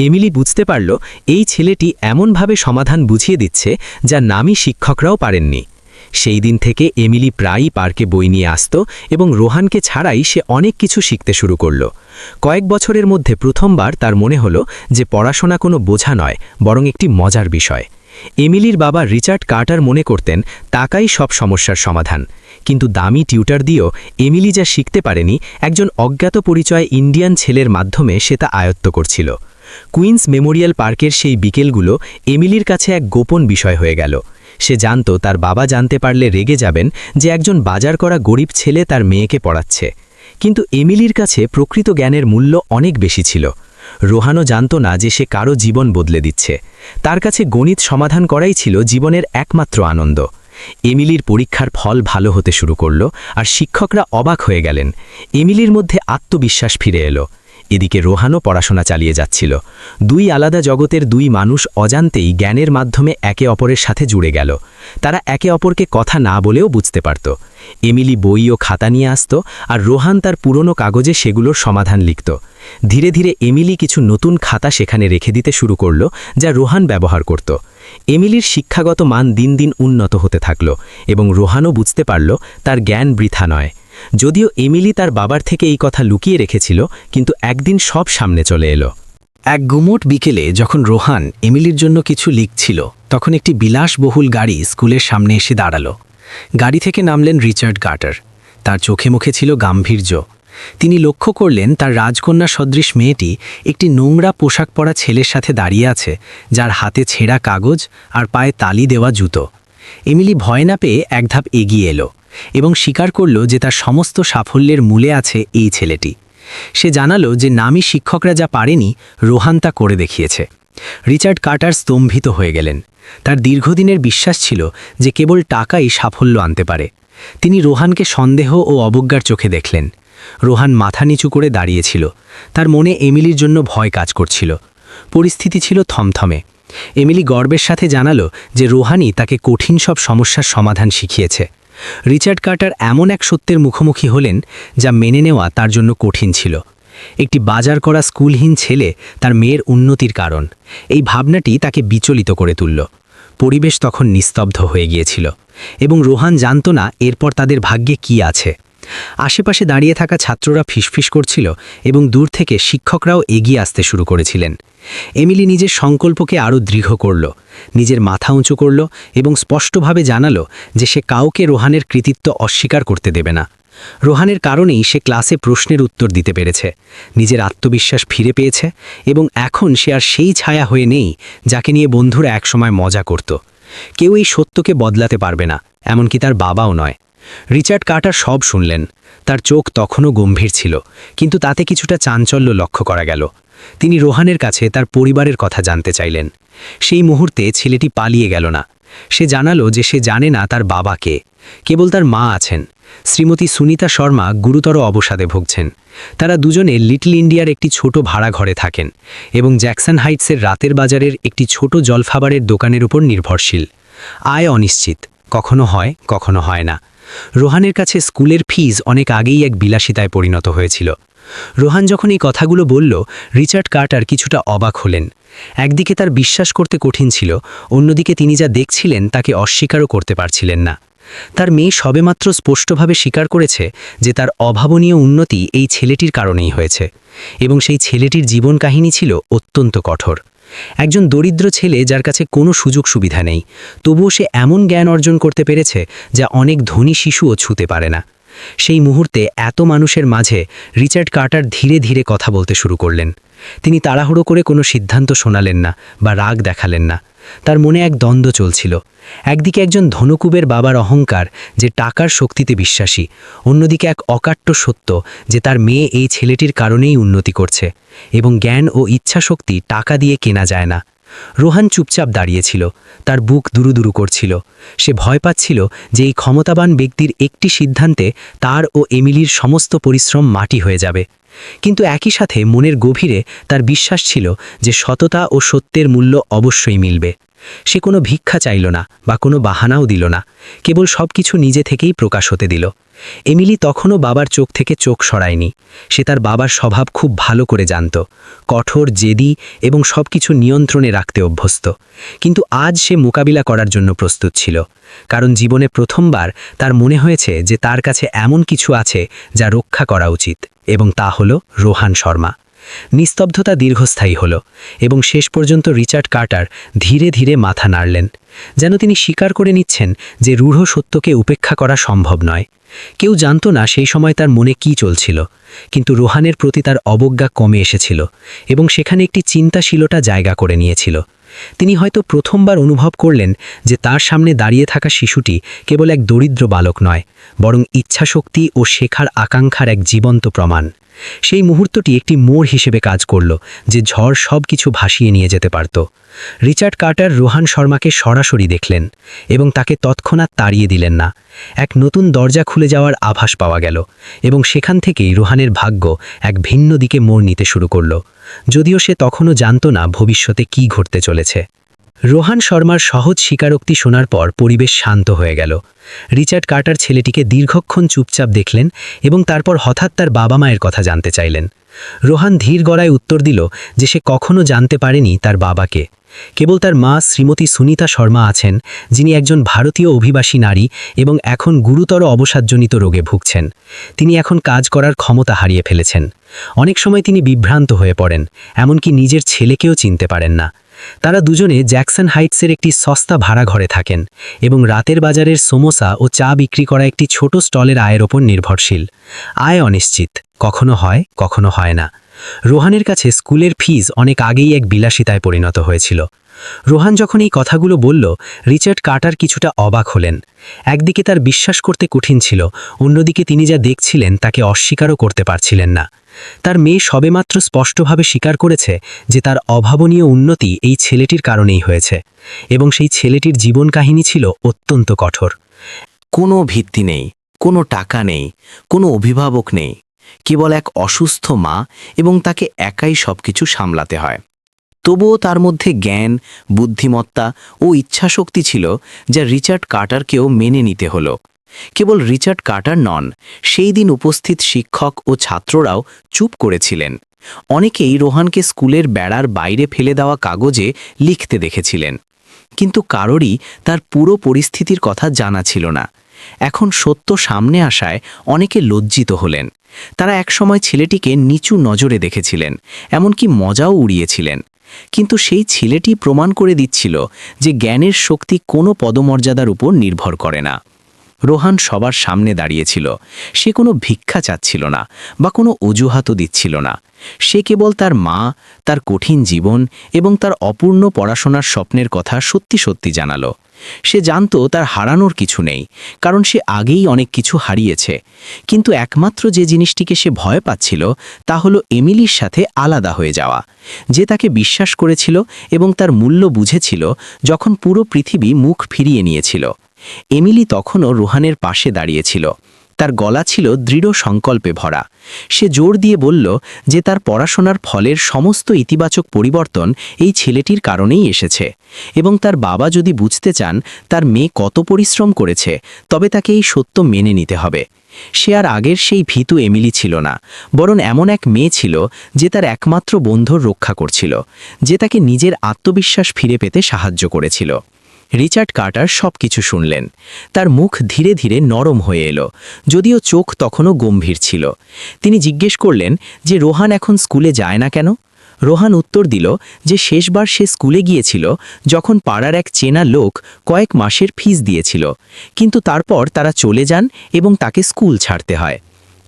এমিলি বুঝতে পারল এই ছেলেটি এমনভাবে সমাধান বুঝিয়ে দিচ্ছে যা নামী শিক্ষকরাও পারেননি। সেই দিন থেকে এমিলি প্রায়ই পার্কে বই নিয়ে আসত এবং রোহানকে ছাড়াই সে অনেক কিছু শিখতে শুরু করল। কয়েক বছরের মধ্যে প্রথমবার তার মনে হলো যে পড়াশোনা কোনো বোঝা নয়, বরং একটি মজার বিষয়। এমিলির বাবা রিচার্ড কার্টার মনে করতেন টাকাই সব সমস্যার সমাধান, কিন্তু দামি টিউটার দিয়েও এমিলি যা শিখতে পারেনি, একজন অজ্ঞাত পরিচয় ইন্ডিয়ান ছেলের মাধ্যমে সে তা আয়ত্ত করছিল। কুইন্স মেমোরিয়াল পার্কের সেই বিকেলগুলো এমিলির কাছে এক গোপন বিষয় হয়ে গেল। সে জানত তার বাবা জানতে পারলে রেগে যাবেন যে একজন বাজার করা গরিব ছেলে তার মেয়েকে পড়াচ্ছে। কিন্তু এমিলির কাছে প্রকৃত জ্ঞানের মূল্য অনেক বেশি ছিল। রোহানও জানত না যে সে কারো জীবন বদলে দিচ্ছে। তার কাছে গণিত সমাধান করাই ছিল জীবনের একমাত্র আনন্দ। এমিলির পরীক্ষার ফল ভালো হতে শুরু করল, আর শিক্ষকরা অবাক হয়ে গেলেন। এমিলির মধ্যে আত্মবিশ্বাস ফিরে এলো। এদিকে রোহানও পড়াশোনা চালিয়ে যাচ্ছিল। দুই আলাদা জগতের দুই মানুষ অজান্তেই জ্ঞানের মাধ্যমে একে অপরের সাথে জুড়ে গেল। তারা একে অপরকে কথা না বলেও বুঝতে পারত। এমিলি বই ও খাতা নিয়ে আসত, আর রোহান তার পুরনো কাগজে সেগুলোর সমাধান লিখত। ধীরে ধীরে এমিলি কিছু নতুন খাতা সেখানে রেখে দিতে শুরু করল, যা রোহান ব্যবহার করত। এমিলির শিক্ষাগত মান দিন দিন উন্নত হতে থাকল, এবং রোহানও বুঝতে পারল তার জ্ঞান বৃথা নয়। যদিও এমিলি তার বাবার থেকে এই কথা লুকিয়ে রেখেছিল, কিন্তু একদিন সব সামনে চলে এলো। এক গুমোট বিকেলে যখন রোহান এমিলির জন্য কিছু লিখছিল, তখন একটি বিলাসবহুল গাড়ি স্কুলের সামনে এসে দাঁড়ালো। গাড়ি থেকে নামলেন রিচার্ড কার্টার। তার চোখে মুখে ছিল গাম্ভীর্য। তিনি লক্ষ্য করলেন তার রাজকন্যা সদৃশ মেয়েটি একটি নোংরা পোশাক পরা ছেলের সাথে দাঁড়িয়ে আছে, যার হাতে ছেঁড়া কাগজ আর পায়ে তালি দেওয়া জুতো। এমিলি ভয় না পেয়ে এক ধাপ এগিয়ে এলো এবং স্বীকার করল যে তার সমস্ত সাফল্যের মূলে আছে এই ছেলেটি। সে জানালো যে নামী শিক্ষকরা যা পারেনি, রোহান তা করে দেখিয়েছে। রিচার্ড কার্টার স্তম্ভিত হয়ে গেলেন। তার দীর্ঘদিনের বিশ্বাস ছিল যে কেবল টাকাই সাফল্য আনতে পারে। তিনি রোহানকে সন্দেহ ও অবজ্ঞার চোখে দেখলেন। রোহান মাথা নিচু করে দাঁড়িয়েছিল। তার মনে এমিলির জন্য ভয় কাজ করছিল। পরিস্থিতি ছিল থমথমে। এমিলি গর্বের সাথে জানালো যে রোহানই তাকে কঠিন সব সমস্যার সমাধান শিখিয়েছে। রিচার্ড কার্টার এমন এক সত্যের মুখোমুখি হলেন যা মেনে নেওয়া তার জন্য কঠিন ছিল। একটি বাজার করা স্কুলহীন ছেলে তার মেয়ের উন্নতির কারণ, এই ভাবনাটি তাকে বিচলিত করে তুলল। পরিবেশ তখন নিস্তব্ধ হয়ে গিয়েছিল, এবং রোহান জানত না এরপর তাদের ভাগ্যে কি আছে। আশেপাশে দাঁড়িয়ে থাকা ছাত্ররা ফিসফিস করছিল, এবং দূর থেকে শিক্ষকরাও এগিয়ে আসতে শুরু করেছিলেন। এমিলি নিজের সংকল্পকে আরও দৃঢ় করল, নিজের মাথা উঁচু করল এবং স্পষ্টভাবে জানালো যে সে কাউকে রোহানের কৃতিত্ব অস্বীকার করতে দেবে না। রোহানের কারণেই সে ক্লাসে প্রশ্নের উত্তর দিতে পেরেছে, নিজের আত্মবিশ্বাস ফিরে পেয়েছে, এবং এখন সে আর সেই ছায়া হয়ে নেই যাকে নিয়ে বন্ধুরা একসময় মজা করত। কেউ এই সত্যকে বদলাতে পারবে না, এমনকি তার বাবাও নয়। রিচার্ড কার্টার সব শুনলেন। তার চোখ তখনও গম্ভীর ছিল, কিন্তু তাতে কিছুটা চাঞ্চল্য লক্ষ্য করা গেল। তিনি রোহানের কাছে তার পরিবারের কথা জানতে চাইলেন। সেই মুহূর্তে ছেলেটি পালিয়ে গেল না। সে জানালো যে সে জানে না তার বাবা কে, কেবল তার মা আছেন। শ্রীমতী সুনিতা শর্মা গুরুতর অবসাদে ভুগছেন। তারা দুজনে লিটল ইন্ডিয়ার একটি ছোট ভাড়া ঘরে থাকেন এবং জ্যাকসন হাইটসের রাতের বাজারের একটি ছোট জলখাবারের দোকানের উপর নির্ভরশীল। আয় অনিশ্চিত, কখনো হয় কখনো হয় না। রোহানের কাছে স্কুলের ফিজ অনেক আগেই এক বিলাসিতায় পরিণত হয়েছিল। রোহান যখন এই কথাগুলো বলল, রিচার্ড কার্টার কিছুটা অবাক হলেন। একদিকে তার বিশ্বাস করতে কঠিন ছিল, অন্যদিকে তিনি যা দেখছিলেন তাকে অস্বীকারও করতে পারছিলেন না। তার মেয়ে সবেমাত্র স্পষ্টভাবে স্বীকার করেছে যে তার অভাবনীয় উন্নতি এই ছেলেটির কারণেই হয়েছে, এবং সেই ছেলেটির জীবন কাহিনী ছিল অত্যন্ত কঠোর। একজন দরিদ্র ছেলে যার কাছে কোনো সুযোগ সুবিধা নেই, তবুও সে এমন জ্ঞান অর্জন করতে পেরেছে যা অনেক ধনী শিশুও ছুঁতে পারে না। সেই মুহূর্তে এত মানুষের মাঝে রিচার্ড কার্টার ধীরে ধীরে কথা বলতে শুরু করলেন। তিনি তাড়াহুড়ো করে কোনো সিদ্ধান্ত শোনালেন না বা রাগ দেখালেন না। তার মনে এক দ্বন্দ্ব চলছিল। একদিকে একজন ধনকুবের বাবার অহংকার যে টাকার শক্তিতে বিশ্বাসী, অন্যদিকে এক অকাট্য সত্য যে তার মেয়ে এই ছেলেটির কারণেই উন্নতি করছে, এবং জ্ঞান ও ইচ্ছাশক্তি টাকা দিয়ে কেনা যায় না। রোহান চুপচাপ দাঁড়িয়েছিল, তার বুক দুরুদুরু করছিল। সে ভয় পাচ্ছিল যে এই ক্ষমতাবান ব্যক্তির একটি সিদ্ধান্তে তার ও এমিলির সমস্ত পরিশ্রম মাটি হয়ে যাবে। কিন্তু একই সাথে মনের গভীরে তার বিশ্বাস ছিল যে সততা ও সত্যের মূল্য অবশ্যই মিলবে। সে কোনো ভিক্ষা চাইল না বা কোনো বাহানাও দিল না, কেবল সব কিছু নিজে থেকেই প্রকাশ হতে দিল। এমিলি তখনও বাবার চোখ থেকে চোখ সরায়নি। সে তার বাবার স্বভাব খুব ভালো করে জানত, কঠোর, জেদি এবং সবকিছু নিয়ন্ত্রণে রাখতে অভ্যস্ত। কিন্তু আজ সে মোকাবিলা করার জন্য প্রস্তুত ছিল, কারণ জীবনে প্রথমবার তার মনে হয়েছে যে তার কাছে এমন কিছু আছে যা রক্ষা করা উচিত, এবং তা হল রোহান শর্মা। নিস্তব্ধতা দীর্ঘস্থায়ী হল, এবং শেষ পর্যন্ত রিচার্ড কার্টার ধীরে ধীরে মাথা নাড়লেন, যেন তিনি স্বীকার করে নিচ্ছেন যে রূঢ় সত্যকে উপেক্ষা করা সম্ভব নয়। কেউ জানত না সেই সময় তার মনে কি চলছিল, কিন্তু রোহানের প্রতি তার অবজ্ঞা কমে এসেছিল, এবং সেখানে একটি চিন্তাশীলতা জায়গা করে নিয়েছিল। তিনি হয়তো প্রথমবার অনুভব করলেন যে তার সামনে দাঁড়িয়ে থাকা শিশুটি কেবল এক দরিদ্র বালক নয়, বরং ইচ্ছাশক্তি ও শেখার আকাঙ্ক্ষার এক জীবন্ত প্রমাণ। সেই মুহূর্তটি একটি মোড় হিসেবে কাজ করল, যে ঝড় সব কিছু ভাসিয়ে নিয়ে যেতে পারত। রিচার্ড কার্টার রোহান শর্মাকে সরাসরি দেখলেন, এবং তাকে তৎক্ষণাৎ তাড়িয়ে দিলেন না। এক নতুন দরজা খুলে যাওয়ার আভাস পাওয়া গেল, এবং সেখান থেকেই রোহানের ভাগ্য এক ভিন্ন দিকে মোড় নিতে শুরু করল, যদিও সে তখনও জানত না ভবিষ্যতে কি ঘটতে চলেছে। রোহান শর্মার সহজ স্বীকারোক্তি শোনার পর পরিবেশ শান্ত হয়ে গেল। রিচার্ড কার্টার ছেলেটিকে দীর্ঘক্ষণ চুপচাপ দেখলেন, এবং তারপর হঠাৎ তার বাবা মায়ের কথা জানতে চাইলেন। রোহান ধীর গলায় উত্তর দিল যে সে কখনো জানতে পারেনি তার বাবাকে। কেবল তার মা শ্রীমতী সুনিতা শর্মা আছেন, যিনি একজন ভারতীয় অভিবাসী নারী এবং এখন গুরুতর অবসাদজনিত রোগে ভুগছেন। তিনি এখন কাজ করার ক্ষমতা হারিয়ে ফেলেছেন। অনেক সময় তিনি বিভ্রান্ত হয়ে পড়েন, এমনকি নিজের ছেলেকেও চিনতে পারেন না। তারা দুজনে জ্যাকসন হাইটসের একটি সস্তা ভাড়া ঘরে থাকেন, এবং রাতের বাজারের সমোসা ও চা বিক্রি করা একটি ছোট স্টলের আয়ের ওপর নির্ভরশীল। আয় অনিশ্চিত, কখনো হয় কখনো হয় না। রোহানের কাছে স্কুলের ফিজ অনেক আগেই এক বিলাসিতায় পরিণত হয়েছিল। রোহান যখন এই কথাগুলো বলল, রিচার্ড কার্টার কিছুটা অবাক হলেন। একদিকে তার বিশ্বাস করতে কঠিন ছিল, অন্যদিকে তিনি যা দেখছিলেন তাকে অস্বীকারও করতে পারছিলেন না। তার মেয়ে সবেমাত্র স্পষ্টভাবে স্বীকার করেছে যে তার অভাবনীয় উন্নতি এই ছেলেটির কারণেই হয়েছে, এবং সেই ছেলেটির জীবন কাহিনী ছিল অত্যন্ত কঠোর। কোনো ভিত্তি নেই, কোনো টাকা নেই, কোনো অভিভাবক নেই, কেবল এক অসুস্থ মা, এবং তাকে একাই সবকিছু সামলাতে হয়। তবুও তার মধ্যে জ্ঞান, বুদ্ধিমত্তা ও ইচ্ছাশক্তি ছিল, যা রিচার্ড কার্টারকেও মেনে নিতে হলো। কেবল রিচার্ড কার্টার নন, সেই দিন উপস্থিত শিক্ষক ও ছাত্ররাও চুপ করেছিলেন। অনেকেই রোহানকে স্কুলের বেড়ার বাইরে ফেলে দেওয়া কাগজে লিখতে দেখেছিলেন, কিন্তু কারোরই তার পুরো পরিস্থিতির কথা জানা ছিল না। এখন সত্য সামনে আসায় অনেকে লজ্জিত হলেন। তারা একসময় ছেলেটিকে নিচু নজরে দেখেছিলেন, এমনকি মজাও উড়িয়েছিলেন। কিন্তু সেই ছেলেটি প্রমাণ করে দিচ্ছিল যে জ্ঞানের শক্তি কোনো পদমর্যাদার উপর নির্ভর করে না। রোহান সবার সামনে দাঁড়িয়েছিল। সে কোনো ভিক্ষা চাচ্ছিল না বা কোনো অজুহাতও দিচ্ছিল না। সে কেবল তার মা, তার কঠিন জীবন এবং তার অপূর্ণ পড়াশোনার স্বপ্নের কথা সত্যি সত্যি জানালো। সে জানত তার হারানোর কিছু নেই, কারণ সে আগেই অনেক কিছু হারিয়েছে। কিন্তু একমাত্র যে জিনিসটিকে সে ভয় পাচ্ছিল তা হলো এমিলির সাথে আলাদা হয়ে যাওয়া, যে তাকে বিশ্বাস করেছিল এবং তার মূল্য বুঝেছিল যখন পুরো পৃথিবী মুখ ফিরিয়ে নিয়েছিল। এমিলি তখনও রোহানের পাশে দাঁড়িয়েছিল। তার গলা ছিল দৃঢ় সংকল্পে ভরা। সে জোর দিয়ে বলল যে তার পড়াশোনার ফলের সমস্ত ইতিবাচক পরিবর্তন এই ছেলেটির কারণেই এসেছে, এবং তার বাবা যদি বুঝতে চান তার মেয়ে কত পরিশ্রম করেছে, তবে তাকে এই সত্য মেনে নিতে হবে। সে আর আগের সেই ভীতু এমিলি ছিল না, বরং এমন এক মেয়ে ছিল যে তার একমাত্র বন্ধুর রক্ষা করছিল, যে তাকে নিজের আত্মবিশ্বাস ফিরে পেতে সাহায্য করেছিল। রিচার্ড কার্টার সবকিছু শুনলেন। তার মুখ ধীরে ধীরে নরম হয়ে এলো, যদিও চোখ তখনও গম্ভীর ছিল। তিনি জিজ্ঞেস করলেন যে রোহান এখন স্কুলে যায় না কেন। রোহান উত্তর দিল যে শেষবার সে স্কুলে গিয়েছিল যখন পাড়ার এক চেনা লোক কয়েক মাসের ফিস দিয়েছিল, কিন্তু তারপর তারা চলে যান এবং তাকে স্কুল ছাড়তে হয়।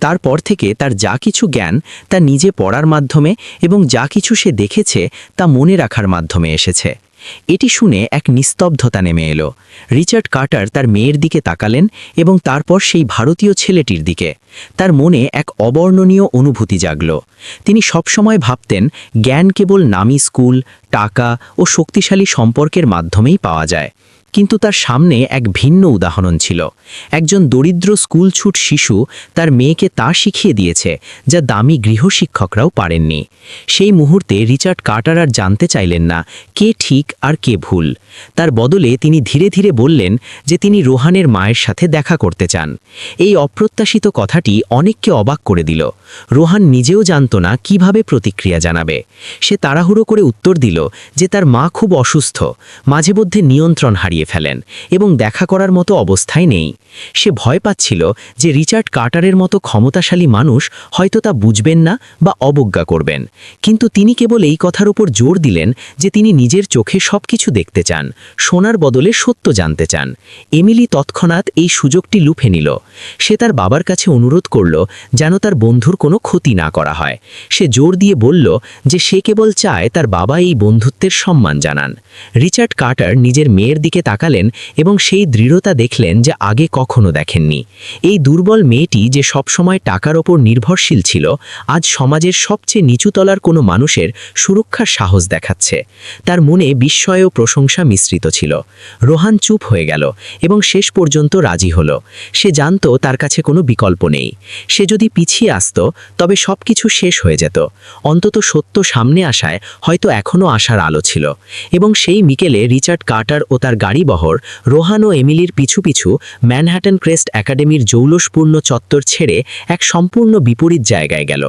তারপর থেকে তার যা কিছু জ্ঞান তা নিজে পড়ার মাধ্যমে এবং যা কিছু সে দেখেছে তা মনে রাখার মাধ্যমে এসেছে। এটি শুনে এক নিস্তব্ধতা নেমে এলো। রিচার্ড কার্টার তার মেয়ের দিকে তাকালেন এবং তারপর সেই ভারতীয় ছেলেটির দিকে। তার মনে এক অবর্ণনীয় অনুভূতি জাগল। তিনি সবসময় ভাবতেন জ্ঞান কেবল নামী স্কুল, টাকা ও শক্তিশালী সম্পর্কের মাধ্যমেই পাওয়া যায়, কিন্তু তার সামনে এক ভিন্ন উদাহরণ ছিল। একজন দরিদ্র স্কুলছুট শিশু তার মেয়েকে তা শিখিয়ে দিয়েছে যা দামি গৃহশিক্ষকরাও পারেননি। সেই মুহূর্তে রিচার্ড কার্টার আর জানতে চাইলেন না কে ঠিক আর কে ভুল। তার বদলে তিনি ধীরে ধীরে বললেন যে তিনি রোহানের মায়ের সাথে দেখা করতে চান। এই অপ্রত্যাশিত কথাটি অনেককে অবাক করে দিল। রোহান নিজেও জানত না কিভাবে প্রতিক্রিয়া জানাবে। সে তাড়াহুড়ো করে উত্তর দিল যে তার মা খুব অসুস্থ, মাঝে মধ্যে নিয়ন্ত্রণ হারিয়ে ফেলেন এবং দেখা করার মতো অবস্থায় নেই। সে ভয় পাচ্ছিল যে রিচার্ড কার্টারের মতো ক্ষমতাশালী মানুষ হয়তো তা বুঝবেন না বা অবজ্ঞা করবেন। কিন্তু তিনি কেবল এই কথার উপর জোর দিলেন যে তিনি নিজের চোখে সবকিছু দেখতে চান, শোনার বদলে সত্য জানতে চান। এমিলি তৎক্ষণাৎ এই সুযোগটি লুফে নিল। সে তার বাবার কাছে অনুরোধ করল যেন তার বন্ধুর কোনো ক্ষতি না করা হয়। সে জোর দিয়ে বলল যে সে কেবল চায় তার বাবা এই বন্ধুত্বের সম্মান জানান। রিচার্ড কার্টার নিজের মেয়ের দিকে তাকালেন এবং সেই দৃঢ়তা দেখলেন যা আগে কখনো দেখেননি। এই দুর্বল মেয়েটি যে সবসময় টাকার ওপর নির্ভরশীল ছিল, আজ সমাজের সবচেয়ে নিচুতলার কোনো মানুষের সুরক্ষার সাহস দেখাচ্ছে। তার মনে বিস্ময় ও প্রশংসা মিশ্রিত ছিল। রোহান চুপ হয়ে গেল এবং শেষ পর্যন্ত রাজি হলো। সে জানত তার কাছে কোনো বিকল্প নেই। সে যদি পিছিয়ে আসত তবে সবকিছু শেষ হয়ে যেত। অন্তত সত্য সামনে আসায় হয়তো এখনও আসার আলো ছিল। এবং সেই বিকেলে রিচার্ড কার্টার ও তার গাড়িবহর রোহান ও এমিলির পিছু পিছু ম্যানহাটন ক্রেস্ট একাডেমির জৌলসপূর্ণ চত্বর ছেড়ে এক সম্পূর্ণ বিপরীত জায়গায় গেল।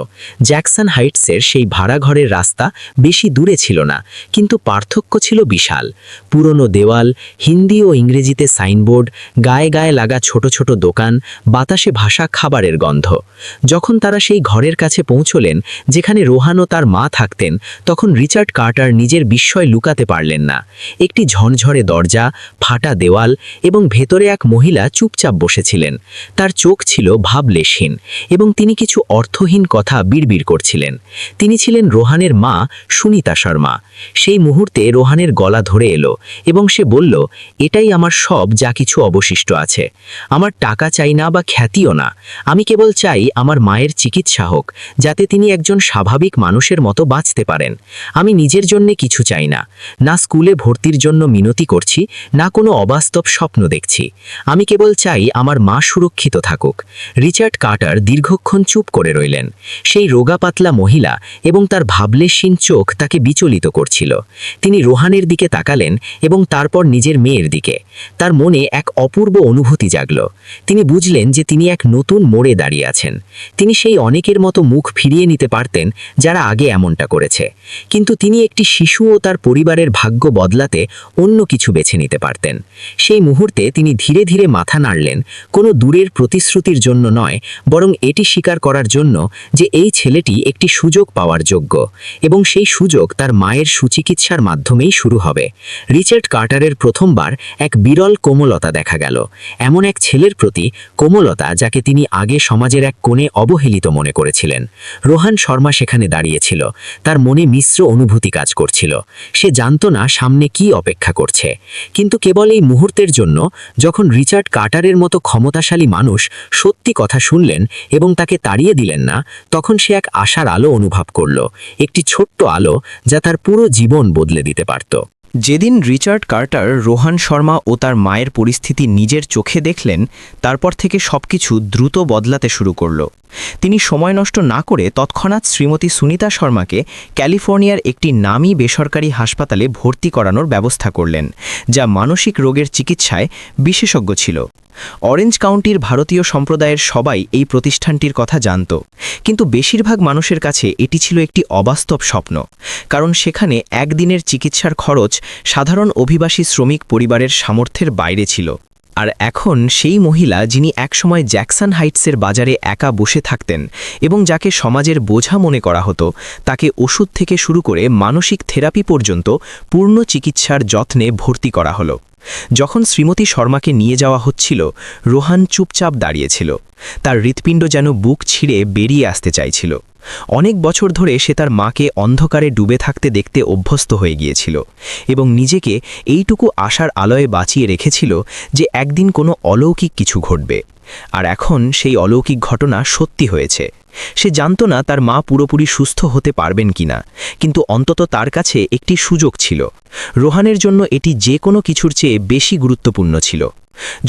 জ্যাকসন হাইটসের সেই ভাড়াঘরের রাস্তা বেশি দূরে ছিল না, কিন্তু পার্থক্য ছিল বিশাল। পুরনো দেওয়াল, হিন্দি ও ইংরেজিতে সাইনবোর্ড, গায়ে গায়ে লাগা ছোট ছোট দোকান, বাতাসে ভাসা খাবারের গন্ধ। যখন তারা সেই ঘরের কাছে পৌঁছলেন যেখানে রোহান ও তার মা থাকতেন, তখন রিচার্ড কার্টার নিজের বিস্ময় লুকাতে পারলেন না। একটি ঝনঝরে দরজা, ফাটা দেওয়াল এবং ভেতরে এক মহিলা চুপচাপ বসেছিলেন। তার চোখ ছিল ভাবলেশহীন এবং তিনি কিছু অর্থহীন কথা বিড়বিড় করছিলেন। তিনি ছিলেন রোহানের মা, সুনিতা শর্মা। সেই মুহূর্তে রোহানের গলা ধরে এলো এবং সে বলল, এটাই আমার সব যা কিছু অবশিষ্ট আছে। আমার টাকা চাই না বা খ্যাতিও না। আমি কেবল চাই আমার মায়ের চিকিৎসা হোক, যাতে তিনি একজন স্বাভাবিক মানুষের মতো বাঁচতে পারেন। আমি নিজের জন্য কিছু চাই না, না স্কুলে ভর্তির জন্য মিনতি করছি, না কোনো অবাস্তব স্বপ্ন দেখছি। আমি কেবল চাই আমার মা সুরক্ষিত থাকুক। রিচার্ড কার্টার দীর্ঘক্ষণ চুপ করে রইলেন। সেই রোগা পাতলা মহিলা এবং তার ভাবলেশহীন চোখ তাকে বিচলিত করছিল। তিনি রোহানের দিকে তাকালেন এবং তারপর নিজের মেয়ের দিকে। তার মনে এক অপূর্ব অনুভূতি জাগল। তিনি বুঝলেন যে তিনি এক নতুন মোড়ে দাঁড়িয়ে আছেন। তিনি সেই অনেকের মতো মুখ ফিরিয়ে নিতে পারতেন যারা আগে এমনটা করেছে, কিন্তু তিনি একটি শিশু ও তার পরিবারের ভাগ্য বদলাতে অন্য কিছু বেছে নিতে পারতেন। সেই মুহূর্তে তিনি ধীরে ধীরে মাথা নাড়লেন, কোনো দূরের প্রতিশ্রুতির জন্য নয়, বরং এটি স্বীকার করার জন্য যে এই ছেলেটি একটি সুযোগ পাওয়ার যোগ্য এবং সেই সুযোগ তার মায়ের সুচিকিৎসার মাধ্যমেই শুরু হবে। রিচার্ড কার্টারের প্রথমবার এক বিরল কোমলতা দেখা গেল, এমন এক ছেলের প্রতি কোমলতা যাকে তিনি আগে সমাজের এক কোণে অবহেলিত মনে করেছিলেন। রোহান শর্মা সেখানে দাঁড়িয়েছিল। তার মনে মিশ্র অনুভূতি কাজ করছিল। সে জানত না সামনে কি অপেক্ষা করছে, কিন্তু কেবল এই মুহূর্তের জন্য, যখন রিচার্ড কার্টারের মতো ক্ষমতাশালী মানুষ সত্যি কথা শুনলেন এবং তাকে তাড়িয়ে দিলেন না, তখন সে এক আশার আলো অনুভব করল, একটি ছোট্ট আলো যা তার পুরো জীবন বদলে দিতে পারত। যেদিন রিচার্ড কার্টার রোহান শর্মা ও তার মায়ের পরিস্থিতি নিজের চোখে দেখলেন, তারপর থেকে সবকিছু দ্রুত বদলাতে শুরু করল। তিনি সময় নষ্ট না করে তৎক্ষণাৎ শ্রীমতী সুনিতা শর্মাকে ক্যালিফোর্নিয়ার একটি নামী বেসরকারি হাসপাতালে ভর্তি করানোর ব্যবস্থা করলেন, যা মানসিক রোগের চিকিৎসায় বিশেষজ্ঞ ছিল। অরেঞ্জ কাউন্টির ভারতীয় সম্প্রদায়ের সবাই এই প্রতিষ্ঠানটির কথা জানত, কিন্তু বেশিরভাগ মানুষের কাছে এটি ছিল একটি অবাস্তব স্বপ্ন, কারণ সেখানে একদিনের চিকিৎসার খরচ সাধারণ অভিবাসী শ্রমিক পরিবারের সামর্থ্যের বাইরে ছিল। আর এখন সেই মহিলা, যিনি একসময় জ্যাকসন হাইটসের বাজারে একা বসে থাকতেন এবং যাকে সমাজের বোঝা মনে করা হতো, তাকে ওষুধ থেকে শুরু করে মানসিক থেরাপি পর্যন্ত পূর্ণ চিকিৎসার যত্নে ভর্তি করা হলো। যখন শ্রীমতী শর্মাকে নিয়ে যাওয়া হচ্ছিল, রোহান চুপচাপ দাঁড়িয়েছিল। তার হৃৎপিণ্ড যেন বুক ছিঁড়ে বেরিয়ে আসতে চাইছিল। অনেক বছর ধরে সে তার মাকে অন্ধকারে ডুবে থাকতে দেখতে অভ্যস্ত হয়ে গিয়েছিল এবং নিজেকে এইটুকু আশার আলোয় বাঁচিয়ে রেখেছিল যে একদিন কোনো অলৌকিক কিছু ঘটবে। আর এখন সেই অলৌকিক ঘটনা সত্যি হয়েছে। সে জানত না তার মা পুরোপুরি সুস্থ হতে পারবেন কিনা, কিন্তু অন্তত তার কাছে একটি সুযোগ ছিল। রোহানের জন্য এটি যে কোনো কিছুর চেয়ে বেশি গুরুত্বপূর্ণ ছিল।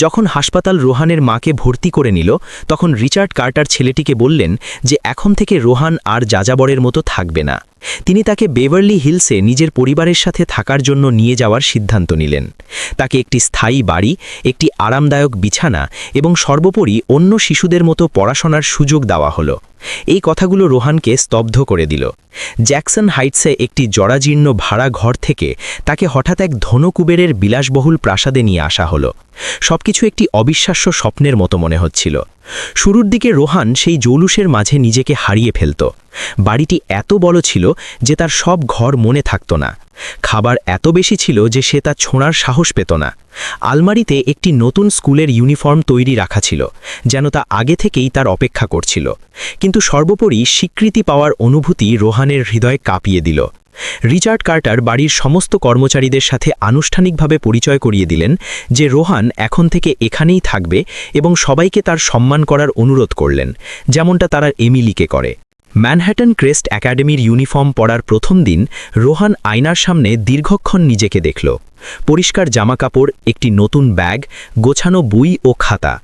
যখন হাসপাতাল রোহানের মাকে ভর্তি করে নিল, তখন রিচার্ড কার্টার ছেলেটিকে বললেন যে এখন থেকে রোহান আর যাযাবরের মতো থাকবে না। তিনি তাকে বেভারলি হিলসে নিজের পরিবারের সাথে থাকার জন্য নিয়ে যাওয়ার সিদ্ধান্ত নিলেন। তাকে একটি স্থায়ী বাড়ি, একটি আরামদায়ক বিছানা এবং সর্বোপরি অন্য শিশুদের মতো পড়াশোনার সুযোগ দেওয়া হলো। এই কথাগুলো রোহানকে স্তব্ধ করে দিল। জ্যাকসন হাইটসে একটি জরাজীর্ণ ভাড়া ঘর থেকে তাকে হঠাৎ এক ধনকুবেরের বিলাসবহুল প্রাসাদে নিয়ে আসা হলো। সবকিছু একটি অবিশ্বাস্য স্বপ্নের মতো মনে হচ্ছিল। শুরুর দিকে রোহান সেই জৌলুসের মাঝে নিজেকে হারিয়ে ফেলত। বাড়িটি এত বড় ছিল যে তার সব ঘর মনে থাকত না। খাবার এত বেশি ছিল যে সে তা ছোঁড়ার সাহস পেত না। আলমারিতে একটি নতুন স্কুলের ইউনিফর্ম তৈরি রাখা ছিল, যেন তা আগে থেকেই তার অপেক্ষা করছিল। কিন্তু সর্বোপরি স্বীকৃতি পাওয়ার অনুভূতি রোহানের হৃদয় কাঁপিয়ে দিল। রিচার্ড কার্টার বাড়ির সমস্ত কর্মচারীদের সাথে আনুষ্ঠানিকভাবে পরিচয় করিয়ে দিলেন যে রোহান এখন থেকে এখানেই থাকবে এবং সবাইকে তার সম্মান করার অনুরোধ করলেন, যেমনটা তারা এমিলিকে করে। ম্যানহ্যাটন ক্রেস্ট একাডেমির ইউনিফর্ম পরার প্রথম দিন রোহান আয়নার সামনে দীর্ঘক্ষণ নিজেকে দেখল। পরিষ্কার জামাকাপড়, একটি নতুন ব্যাগ, গোছানো বই ও খাতা,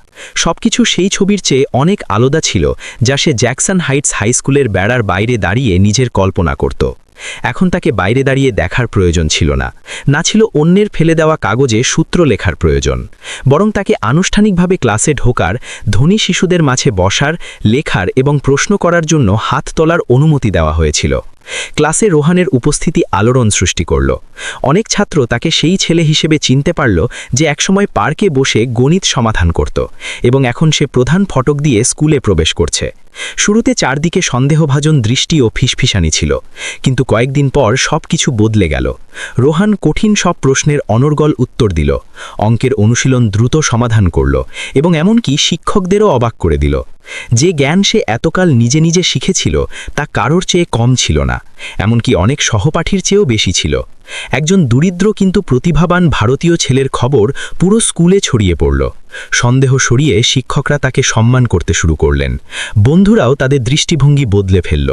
সবকিছু সেই ছবির চেয়ে অনেক আলাদা ছিল যা সে জ্যাকসন হাইটস হাই স্কুলের বেড়ার বাইরে দাঁড়িয়ে নিজের কল্পনা করত। এখন তাকে বাইরে দাঁড়িয়ে দেখার প্রয়োজন ছিল না, না ছিল অন্যের ফেলে দেওয়া কাগজে সূত্র লেখার প্রয়োজন, বরং তাকে আনুষ্ঠানিকভাবে ক্লাসে ঢোকার, ধনী শিশুদের মাঝে বসার, লেখার এবং প্রশ্ন করার জন্য হাত তোলার অনুমতি দেওয়া হয়েছিল। ক্লাসে রোহানের উপস্থিতি আলোড়ন সৃষ্টি করল। অনেক ছাত্র তাকে সেই ছেলে হিসেবে চিনতে পারল যে একসময় পার্কে বসে গণিত সমাধান করত এবং এখন সে প্রধান ফটক দিয়ে স্কুলে প্রবেশ করছে। শুরুতে চারদিকে সন্দেহভাজন দৃষ্টি ও ফিসফিসানি ছিল, কিন্তু কয়েকদিন পর সব কিছু বদলে গেল। রোহান কঠিন সব প্রশ্নের অনর্গল উত্তর দিল, অঙ্কের অনুশীলন দ্রুত সমাধান করল এবং এমনকি শিক্ষকদেরও অবাক করে দিল। যে জ্ঞান সে এতকাল নিজে নিজে শিখেছিল তা কারোর চেয়ে কম ছিল না, এমনকি অনেক সহপাঠীর চেয়েও বেশি ছিল। একজন দরিদ্র কিন্তু প্রতিভাবান ভারতীয় ছেলের খবর পুরো স্কুলে ছড়িয়ে পড়ল। সন্দেহ সরিয়ে শিক্ষকরা তাকে সম্মান করতে শুরু করলেন। বন্ধুরাও তাদের দৃষ্টিভঙ্গি বদলে ফেলল।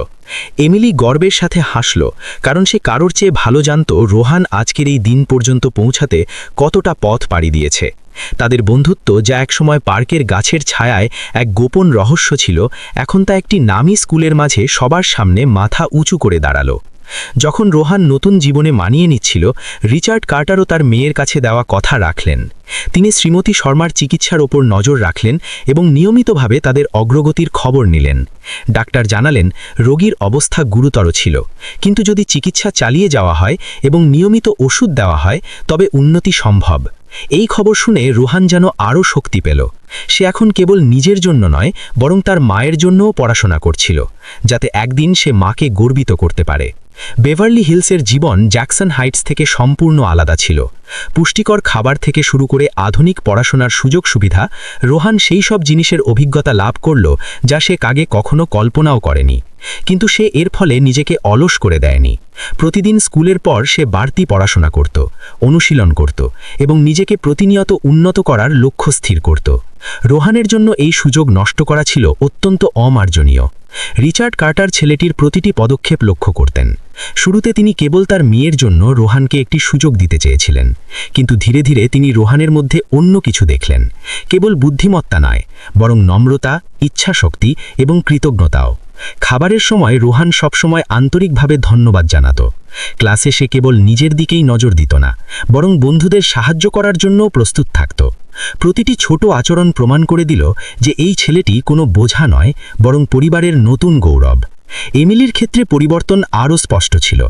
এমিলি গর্বের সাথে হাসল, কারণ সে কারোর চেয়ে ভালো জানত রোহান আজকের এই দিন পর্যন্ত পৌঁছাতে কতটা পথ পাড়ি দিয়েছে। তাদের বন্ধুত্ব, যা একসময় পার্কের গাছের ছায়ায় এক গোপন রহস্য ছিল, এখন তা একটি নামী স্কুলের মাঝে সবার সামনে মাথা উঁচু করে দাঁড়ালো। যখন রোহান নতুন জীবনে মানিয়ে নিচ্ছিল, রিচার্ড কার্টারও তার মেয়ের কাছে দেওয়া কথা রাখলেন। তিনি শ্রীমতী শর্মার চিকিৎসার ওপর নজর রাখলেন এবং নিয়মিতভাবে তাদের অগ্রগতির খবর নিলেন। ডাক্তার জানালেন রোগীর অবস্থা গুরুতর ছিল, কিন্তু যদি চিকিৎসা চালিয়ে যাওয়া হয় এবং নিয়মিত ওষুধ দেওয়া হয় তবে উন্নতি সম্ভব। এই খবর শুনে রোহান যেন আরও শক্তি পেল। সে এখন কেবল নিজের জন্য নয়, বরং তার মায়ের জন্যও পড়াশোনা করছিল, যাতে একদিন সে মাকে গর্বিত করতে পারে। বেভারলি হিলসের জীবন জ্যাকসন হাইটস থেকে সম্পূর্ণ আলাদা ছিল। পুষ্টিকর খাবার থেকে শুরু করে আধুনিক পড়াশোনার সুযোগ সুবিধা, রোহান সেই সব জিনিসের অভিজ্ঞতা লাভ করল যা সে আগে কখনো কল্পনাও করেনি। কিন্তু সে এর ফলে নিজেকে অলস করে দেয়নি। প্রতিদিন স্কুলের পর সে বাড়তি পড়াশোনা করত, অনুশীলন করত এবং নিজেকে প্রতিনিয়ত উন্নত করার লক্ষ্য স্থির করত। রোহানের জন্য এই সুযোগ নষ্ট করা ছিল অত্যন্ত অমার্জনীয়। রিচার্ড কার্টার ছেলেটির প্রতিটি পদক্ষেপ লক্ষ্য করতেন। শুরুতে তিনি কেবল তার মেয়ের জন্য রোহানকে একটি সুযোগ দিতে চেয়েছিলেন, কিন্তু ধীরে ধীরে তিনি রোহানের মধ্যে অন্য কিছু দেখলেন। কেবল বুদ্ধিমত্তা নয়, বরং নম্রতা, ইচ্ছাশক্তি এবং কৃতজ্ঞতাও। খাবারের সময় রোহান সবসময় আন্তরিকভাবে ধন্যবাদ জানাত। ক্লাসে সে কেবল নিজের দিকেই নজর দিত না, বরং বন্ধুদের সাহায্য করার জন্যও প্রস্তুত থাকত। প্রতিটি ছোট আচরণ প্রমাণ করে দিল যে এই ছেলেটি কোনো বোঝা নয়, বরং পরিবারের নতুন গৌরব। এমিলির ক্ষেত্রে পরিবর্তন আরও স্পষ্ট ছিল।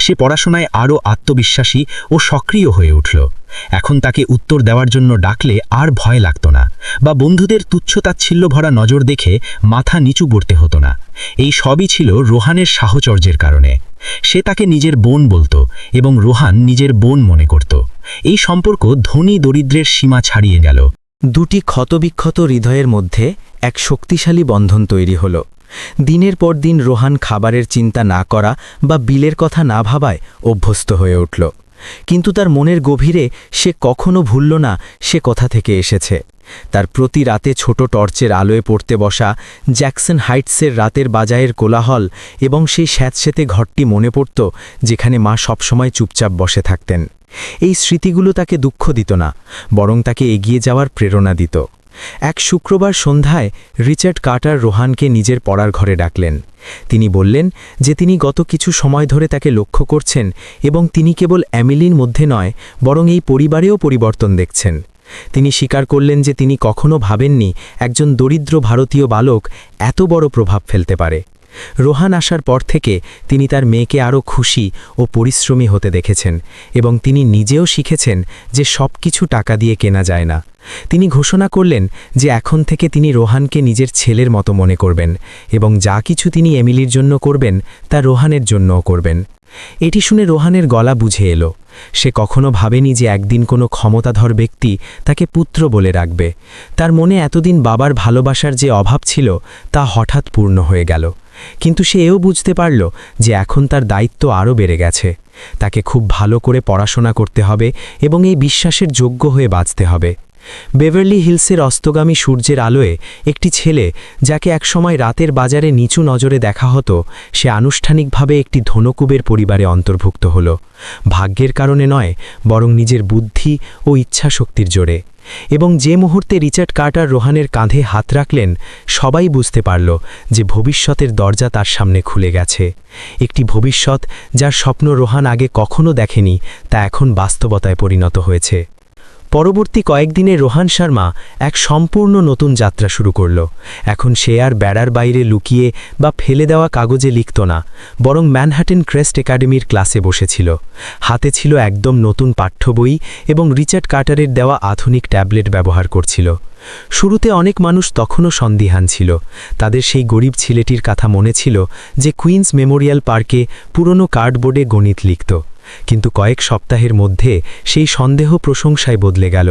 সে পড়াশোনায় আরও আত্মবিশ্বাসী ও সক্রিয় হয়ে উঠল। এখন তাকে উত্তর দেওয়ার জন্য ডাকলে আর ভয় লাগত না, বা বন্ধুদের তুচ্ছতাচ্ছিল্য ভরা নজর দেখে মাথা নিচু করতে হতো না। এই সবই ছিল রোহানের সাহচর্যের কারণে। সে তাকে নিজের বোন বলতো এবং রোহান নিজের বোন মনে করত। এই সম্পর্ক ধনী দরিদ্রের সীমা ছাড়িয়ে গেল। দুটি ক্ষতবিক্ষত হৃদয়ের মধ্যে এক শক্তিশালী বন্ধন তৈরি হল। দিনের পর দিন রোহান খাবারের চিন্তা না করা বা বিলের কথা না ভাবায় অভ্যস্ত হয়ে উঠল। কিন্তু তার মনের গভীরে সে কখনো ভুলল না সে কোথা থেকে এসেছে। তার প্রতি রাতে ছোট টর্চের আলোয় পড়তে বসা, জ্যাকসন হাইটসের রাতের বাজারের কোলাহল এবং সেই স্যাঁতসেঁতে ঘরটি মনে পড়ত যেখানে মা সবসময় চুপচাপ বসে থাকতেন। এই স্মৃতিগুলো তাকে দুঃখ দিত না, বরং তাকে এগিয়ে যাওয়ার প্রেরণা দিত। এক শুক্রবার সন্ধ্যায় রিচার্ড কার্টার রোহানকে নিজের পড়ার ঘরে ডাকলেন। তিনি বললেন যে তিনি গত কিছু সময় ধরে তাকে লক্ষ্য করছেন এবং তিনি কেবল এমিলির মধ্যে নয় বরং এই পরিবারেও পরিবর্তন দেখছেন। তিনি স্বীকার করলেন যে তিনি কখনো ভাবেননি একজন দরিদ্র ভারতীয় বালক এত বড় প্রভাব ফেলতে পারে। রোহান আসার পর থেকে তিনি তার মেয়েকে আরও খুশি ও পরিশ্রমী হতে দেখেছেন এবং তিনি নিজেও শিখেছেন যে সব কিছু টাকা দিয়ে কেনা যায় না। তিনি ঘোষণা করলেন যে এখন থেকে তিনি রোহানকে নিজের ছেলের মতো মনে করবেন এবং যা কিছু তিনি এমিলির জন্য করবেন তা রোহানের জন্যও করবেন। এটি শুনে রোহানের গলা বুঝে এলো। সে কখনো ভাবেনি যে একদিন কোনো ক্ষমতাধর ব্যক্তি তাকে পুত্র বলে রাখবে। তার মনে এতদিন বাবার ভালোবাসার যে অভাব ছিল তা হঠাৎ পূর্ণ হয়ে গেল। কিন্তু সে এও বুঝতে পারল যে এখন তার দায়িত্ব আরও বেড়ে গেছে। তাকে খুব ভালো করে পড়াশোনা করতে হবে এবং এই বিশ্বাসের যোগ্য হয়ে বাঁচতে হবে। বেভারলি হিলসের অস্তগামী সূর্যের আলোয় একটি ছেলে, যাকে একসময় রাতের বাজারে নিচু নজরে দেখা হতো, সে আনুষ্ঠানিকভাবে একটি ধনকুবের পরিবারে অন্তর্ভুক্ত হল। ভাগ্যের কারণে নয়, বরং নিজের বুদ্ধি ও ইচ্ছাশক্তির জোরে। এবং যে মুহূর্তে রিচার্ড কার্টার রোহানের কাঁধে হাত রাখলেন, সবাই বুঝতে পারল যে ভবিষ্যতের দরজা তার সামনে খুলে গেছে। একটি ভবিষ্যৎ যার স্বপ্ন রোহান আগে কখনো দেখেনি, তা এখন বাস্তবতায় পরিণত হয়েছে। পরবর্তী কয়েকদিনে রোহান শর্মা এক সম্পূর্ণ নতুন যাত্রা শুরু করল। এখন সে আর বেড়ার বাইরে লুকিয়ে বা ফেলে দেওয়া কাগজে লিখত না, বরং ম্যানহাটন ক্রেস্ট একাডেমির ক্লাসে বসেছিল। হাতে ছিল একদম নতুন পাঠ্য বই এবং রিচার্ড কার্টারের দেওয়া আধুনিক ট্যাবলেট ব্যবহার করছিল। শুরুতে অনেক মানুষ তখনও সন্দিহান ছিল। তাদের সেই গরিব ছেলেটির কথা মনে ছিল যে কুইন্স মেমোরিয়াল পার্কে পুরনো কার্ডবোর্ডে গণিত লিখত। কিন্তু কয়েক সপ্তাহের মধ্যে সেই সন্দেহ প্রশংসায় বদলে গেল।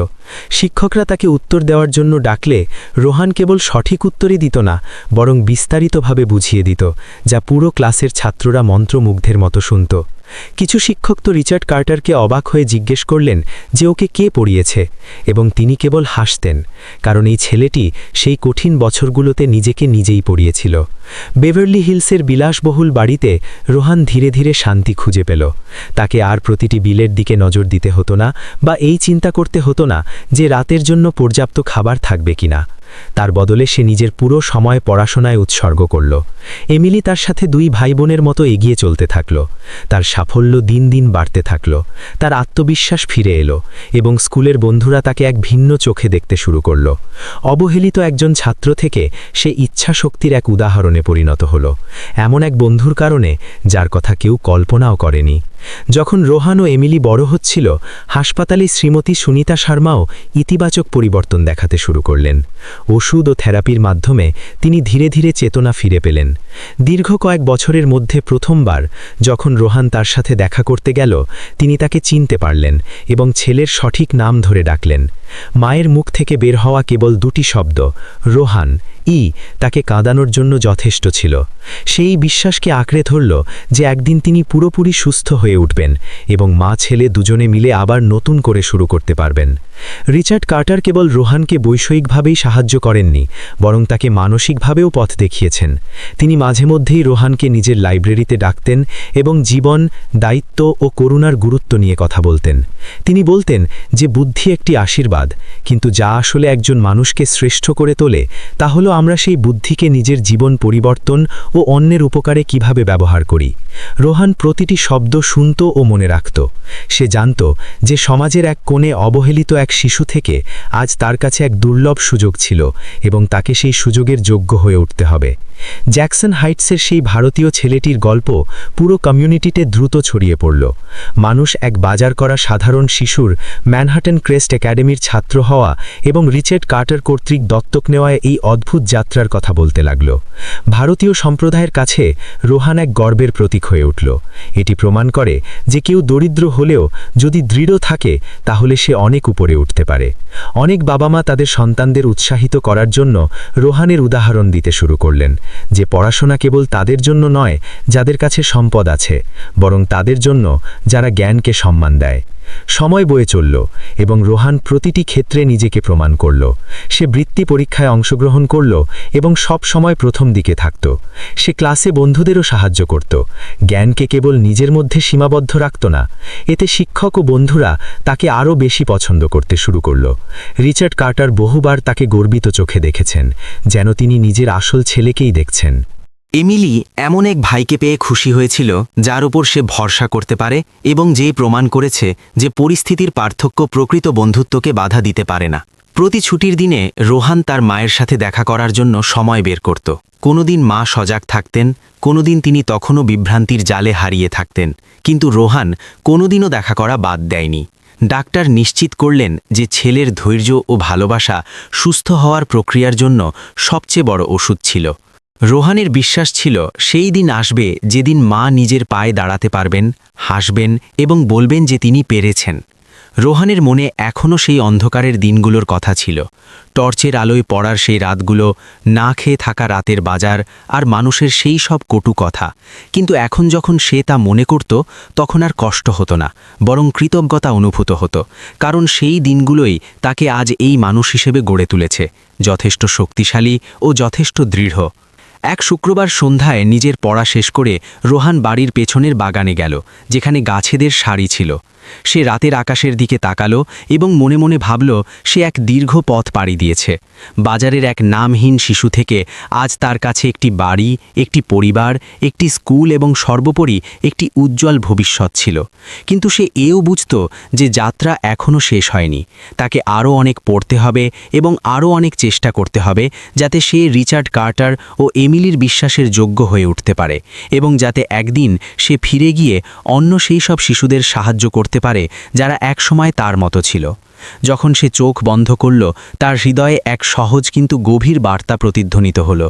শিক্ষকরা তাকে উত্তর দেওয়ার জন্য ডাকলে রোহান কেবল সঠিক উত্তরই দিত না, বরং বিস্তারিতভাবে বুঝিয়ে দিত, যা পুরো ক্লাসের ছাত্ররা মন্ত্রমুগ্ধের মতো শুনত। কিছু শিক্ষক তো রিচার্ড কার্টারকে অবাক হয়ে জিজ্ঞেস করলেন যে ওকে কে পড়িয়েছে, এবং তিনি কেবল হাসতেন, কারণ এই ছেলেটি সেই কঠিন বছরগুলোতে নিজেকে নিজেই পড়িয়েছিল। বেভারলি হিলসের বিলাসবহুল বাড়িতে রোহান ধীরে ধীরে শান্তি খুঁজে পেল। তাকে আর প্রতিটি বিলের দিকে নজর দিতে হতো না বা এই চিন্তা করতে হতো না যে রাতের জন্য পর্যাপ্ত খাবার থাকবে কিনা। তার বদলে সে নিজের পুরো সময় পড়াশোনায় উৎসর্গ করল। এমিলি তার সাথে দুই ভাই বোনের মতো এগিয়ে চলতে থাকল। তার সাফল্য দিন দিন বাড়তে থাকল। তার আত্মবিশ্বাস ফিরে এলো এবং স্কুলের বন্ধুরা তাকে এক ভিন্ন চোখে দেখতে শুরু করল। অবহেলিত একজন ছাত্র থেকে সে ইচ্ছাশক্তির এক উদাহরণে পরিণত হল, এমন এক বন্ধুর কারণে যার কথা কেউ কল্পনাও করেনি। যখন রোহান ও এমিলি বড় হচ্ছিল, হাসপাতালে শ্রীমতী সুনিতা শর্মাও ইতিবাচক পরিবর্তন দেখাতে শুরু করলেন। ওষুধ ও থেরাপির মাধ্যমে তিনি ধীরে ধীরে চেতনা ফিরে পেলেন। দীর্ঘ কয়েক বছরের মধ্যে প্রথমবার যখন রোহান তার সাথে দেখা করতে গেল, তিনি তাকে চিনতে পারলেন এবং ছেলের সঠিক নাম ধরে ডাকলেন। মায়ের মুখ থেকে বের হওয়া কেবল দুটি শব্দ, রোহান, তাকে কাঁদানোর জন্য যথেষ্ট ছিল। সেই বিশ্বাসকে আঁকড়ে ধরল যে একদিন তিনি পুরোপুরি সুস্থ হয়ে উঠবেন এবং মা ছেলে দুজনে মিলে আবার নতুন করে শুরু করতে পারবেন। রিচার্ড কার্টার কেবল রোহানকে বৈষয়িকভাবেই সাহায্য করেননি, বরং তাকে মানসিকভাবেও পথ দেখিয়েছেন। তিনি মাঝে মধ্যেই রোহানকে নিজের লাইব্রেরিতে ডাকতেন এবং জীবন, দায়িত্ব ও করুণার গুরুত্ব নিয়ে কথা বলতেন। তিনি বলতেন যে বুদ্ধি একটি আশীর্বাদ, কিন্তু যা আসলে একজন মানুষকে শ্রেষ্ঠ করে তোলে তা হলো আমরা সেই বুদ্ধিকে নিজের জীবন পরিবর্তন ও অন্যের উপকারে কিভাবে ব্যবহার করি। রোহান প্রতিটি শব্দ শুনত ও মনে রাখত। সে জানত যে সমাজের এক কোণে অবহেলিত এক শিশু থেকে আজ তার কাছে এক দুর্লভ সুযোগ ছিল এবং তাকে সেই সুযোগের যোগ্য হয়ে উঠতে হবে। জ্যাকসন হাইটসের সেই ভারতীয় ছেলেটির গল্প পুরো কমিউনিটিতে দ্রুত ছড়িয়ে পড়ল। মানুষ এক বাজার করা সাধারণ শিশুর ম্যানহাটন ক্রেস্ট একাডেমির ছাত্র হওয়া এবং রিচার্ড কার্টার কর্তৃক দত্তক নেওয়ায় এই অদ্ভুত যাত্রার কথা বলতে লাগল। ভারতীয় সম্প্রদায়ের কাছে রোহান এক গর্বের প্রতীক হয়ে উঠল। এটি প্রমাণ করে যে কেউ দরিদ্র হলেও যদি দৃঢ় থাকে তাহলে সে অনেক উপরে উঠতে পারে। অনেক বাবা মা তাদের সন্তানদের উৎসাহিত করার জন্য রোহানের উদাহরণ দিতে শুরু করলেন। যে পড়াশোনা কেবল তাদের জন্য নয় যাদের কাছে সম্পদ আছে, বরং তাদের জন্য যারা জ্ঞানকে সম্মান দেয়। সময় বয়ে চলল এবং রোহান প্রতিটি ক্ষেত্রে নিজেকে প্রমাণ করল। সে বৃত্তি পরীক্ষায় অংশগ্রহণ করল এবং সব সময় প্রথম দিকে থাকত। সে ক্লাসে বন্ধুদেরও সাহায্য করত, জ্ঞানকে কেবল নিজের মধ্যে সীমাবদ্ধ রাখত না। এতে শিক্ষক ও বন্ধুরা তাকে আরও বেশি পছন্দ করতে শুরু করল। রিচার্ড কার্টার বহুবার তাকে গর্বিত চোখে দেখেছেন, যেন তিনি নিজের আসল ছেলেকেই দেখছেন। এমিলি এমন এক ভাইকে পেয়ে খুশি হয়েছিল যার উপর সে ভরসা করতে পারে এবং যে প্রমাণ করেছে যে পরিস্থিতির পার্থক্য প্রকৃত বন্ধুত্বকে বাধা দিতে পারে না। প্রতি ছুটির দিনে রোহান তার মায়ের সাথে দেখা করার জন্য সময় বের করত। কোনোদিন মা সজাগ থাকতেন, কোনোদিন তিনি তখনও বিভ্রান্তির জালে হারিয়ে থাকতেন, কিন্তু রোহান কোনোদিনও দেখা করা বাদ দেয়নি। ডাক্তার নিশ্চিত করলেন যে ছেলের ধৈর্য ও ভালোবাসা সুস্থ হওয়ার প্রক্রিয়ার জন্য সবচেয়ে বড় ওষুধ ছিল। রোহানের বিশ্বাস ছিল সেই দিন আসবে যেদিন মা নিজের পায়ে দাঁড়াতে পারবেন, হাসবেন এবং বলবেন যে তিনি পেরেছেন। রোহানের মনে এখনও সেই অন্ধকারের দিনগুলোর কথা ছিল, টর্চের আলোয় পড়ার সেই রাতগুলো, না খেয়ে থাকা রাতের বাজার আর মানুষের সেই সব কটু কথা। কিন্তু এখন যখন সে তা মনে করত তখন আর কষ্ট হতো না, বরং কৃতজ্ঞতা অনুভূত হতো, কারণ সেই দিনগুলোই তাকে আজ এই মানুষ হিসেবে গড়ে তুলেছে, যথেষ্ট শক্তিশালী ও যথেষ্ট দৃঢ়। এক শুক্রবার সন্ধ্যায় নিজের পড়া শেষ করে রোহান বাড়ির পেছনের বাগানে গেল, যেখানে গাছেদের সারি ছিল। সে রাতের আকাশের দিকে তাকালো এবং মনে মনে ভাবল সে এক দীর্ঘ পথ পাড়ি দিয়েছে। বাজারের এক নামহীন শিশু থেকে আজ তার কাছে একটি বাড়ি, একটি পরিবার, একটি স্কুল এবং সর্বোপরি একটি উজ্জ্বল ভবিষ্যৎ ছিল। কিন্তু সে এও বুঝত যে যাত্রা এখনও শেষ হয়নি। তাকে আরও অনেক পড়তে হবে এবং আরও অনেক চেষ্টা করতে হবে, যাতে সে রিচার্ড কার্টার ও এমিলির বিশ্বাসের যোগ্য হয়ে উঠতে পারে এবং যাতে একদিন সে ফিরে গিয়ে অন্য সেই সব শিশুদের সাহায্য করতে পারে যারা একসময় তার মতো ছিল। যখন সে চোখ বন্ধ করল, তার হৃদয়ে এক সহজ কিন্তু গভীর বার্তা প্রতিধ্বনিত হল।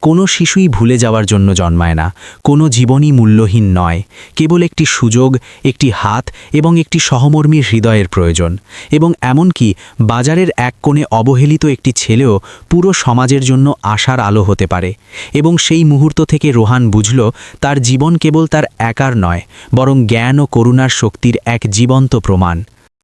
কোনো শিশুই ভুলে যাওয়ার জন্য জন্মায় না, কোনো জীবনই মূল্যহীন নয়। কেবল একটি সুযোগ, একটি হাত এবং একটি সহমর্মীর হৃদয়ের প্রয়োজন। এবং এমনকি বাজারের এক কোণে অবহেলিত একটি ছেলেও পুরো সমাজের জন্য আশার আলো হতে পারে। এবং সেই মুহূর্ত থেকে রোহান বুঝল তার জীবন কেবল তার একার নয়, বরং জ্ঞান ও করুণার শক্তির এক জীবন্ত প্রমাণ।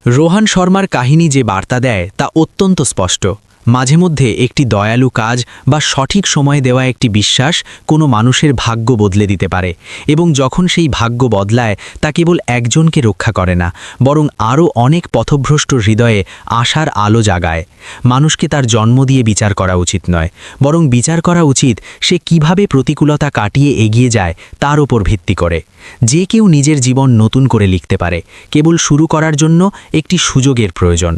রোহান শর্মার কাহিনী যে বার্তা দেয় তা অত্যন্ত স্পষ্ট। মাঝে মধ্যে একটি দয়ালু কাজ বা সঠিক সময়ে দেওয়া একটি বিশ্বাস কোনো মানুষের ভাগ্য বদলে দিতে পারে, এবং যখন সেই ভাগ্য বদলায় তা কেবল একজনকে রক্ষা করে না, বরং আরও অনেক পথভ্রষ্ট হৃদয়ে আশার আলো জাগায়। মানুষকে তার জন্ম দিয়ে বিচার করা উচিত নয়, বরং বিচার করা উচিত সে কিভাবে প্রতিকূলতা কাটিয়ে এগিয়ে যায় তার উপর ভিত্তি করে। যে কেউ নিজের জীবন নতুন করে লিখতে পারে, কেবল শুরু করার জন্য একটি সুযোগের প্রয়োজন।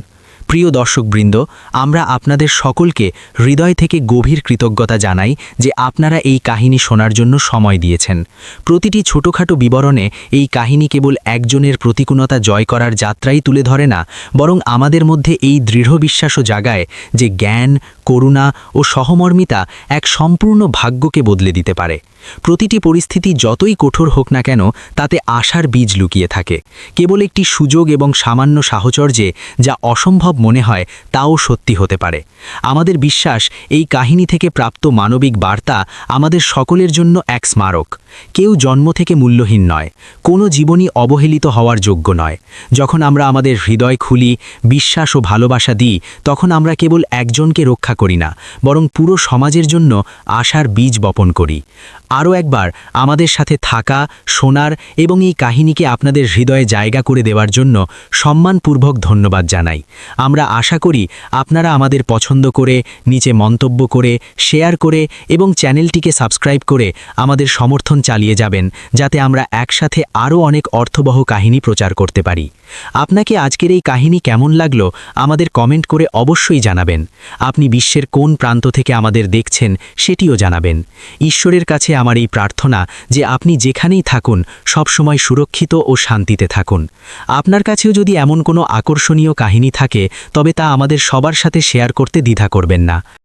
প্রিয় দর্শকবৃন্দ, আমরা আপনাদের সকলকে হৃদয় থেকে গভীর কৃতজ্ঞতা জানাই যে আপনারা এই কাহিনী শোনার জন্য সময় দিয়েছেন। প্রতিটি ছোটোখাটো বিবরণে এই কাহিনী কেবল একজনের প্রতিকূলতা জয় করার যাত্রাই তুলে ধরে না, বরং আমাদের মধ্যে এই দৃঢ় বিশ্বাসও জাগায় যে জ্ঞান, করুণা ও সহমর্মিতা এক সম্পূর্ণ ভাগ্যকে বদলে দিতে পারে। প্রতিটি পরিস্থিতি যতই কঠোর হোক না কেন, তাতে আশার বীজ লুকিয়ে থাকে। কেবল একটি সুযোগ এবং সামান্য সাহচর্যে যা অসম্ভব মনে হয় তাও সত্যি হতে পারে। আমাদের বিশ্বাস এই কাহিনী থেকে প্রাপ্ত মানবিক বার্তা আমাদের সকলের জন্য এক স্মারক। কেউ জন্ম থেকে মূল্যহীন নয়, কোনো জীবনই অবহেলিত হওয়ার যোগ্য নয়। যখন আমরা আমাদের হৃদয় খুলি, বিশ্বাস ও ভালোবাসা দিই, তখন আমরা কেবল একজনকে রক্ষা করি না, বরং পুরো সমাজের জন্য আশার বীজ বপন করি। আরও একবার আমাদের সাথে থাকা, শোনার এবং এই কাহিনীকে আপনাদের হৃদয়ে জায়গা করে দেওয়ার জন্য সম্মানপূর্বক ধন্যবাদ জানাই। আমরা আশা করি আপনারা আমাদের পছন্দ করে, নিচে মন্তব্য করে, শেয়ার করে এবং চ্যানেলটিকে সাবস্ক্রাইব করে আমাদের সমর্থন চালিয়ে যাবেন, যাতে আমরা একসাথে আরও অনেক অর্থবহ কাহিনী প্রচার করতে পারি। আপনাকে আজকের এই কাহিনী কেমন লাগলো আমাদের কমেন্ট করে অবশ্যই জানাবেন। আপনি বিশ্বের কোন প্রান্ত থেকে আমাদের দেখছেন সেটিও জানাবেন। ঈশ্বরের কাছে আমার এই প্রার্থনা যে আপনি যেখানেই থাকুন সবসময় সুরক্ষিত ও শান্তিতে থাকুন। আপনার কাছেও যদি এমন কোনো আকর্ষণীয় কাহিনী থাকে, তবে তা আমাদের সবার সাথে শেয়ার করতে দ্বিধা করবেন না।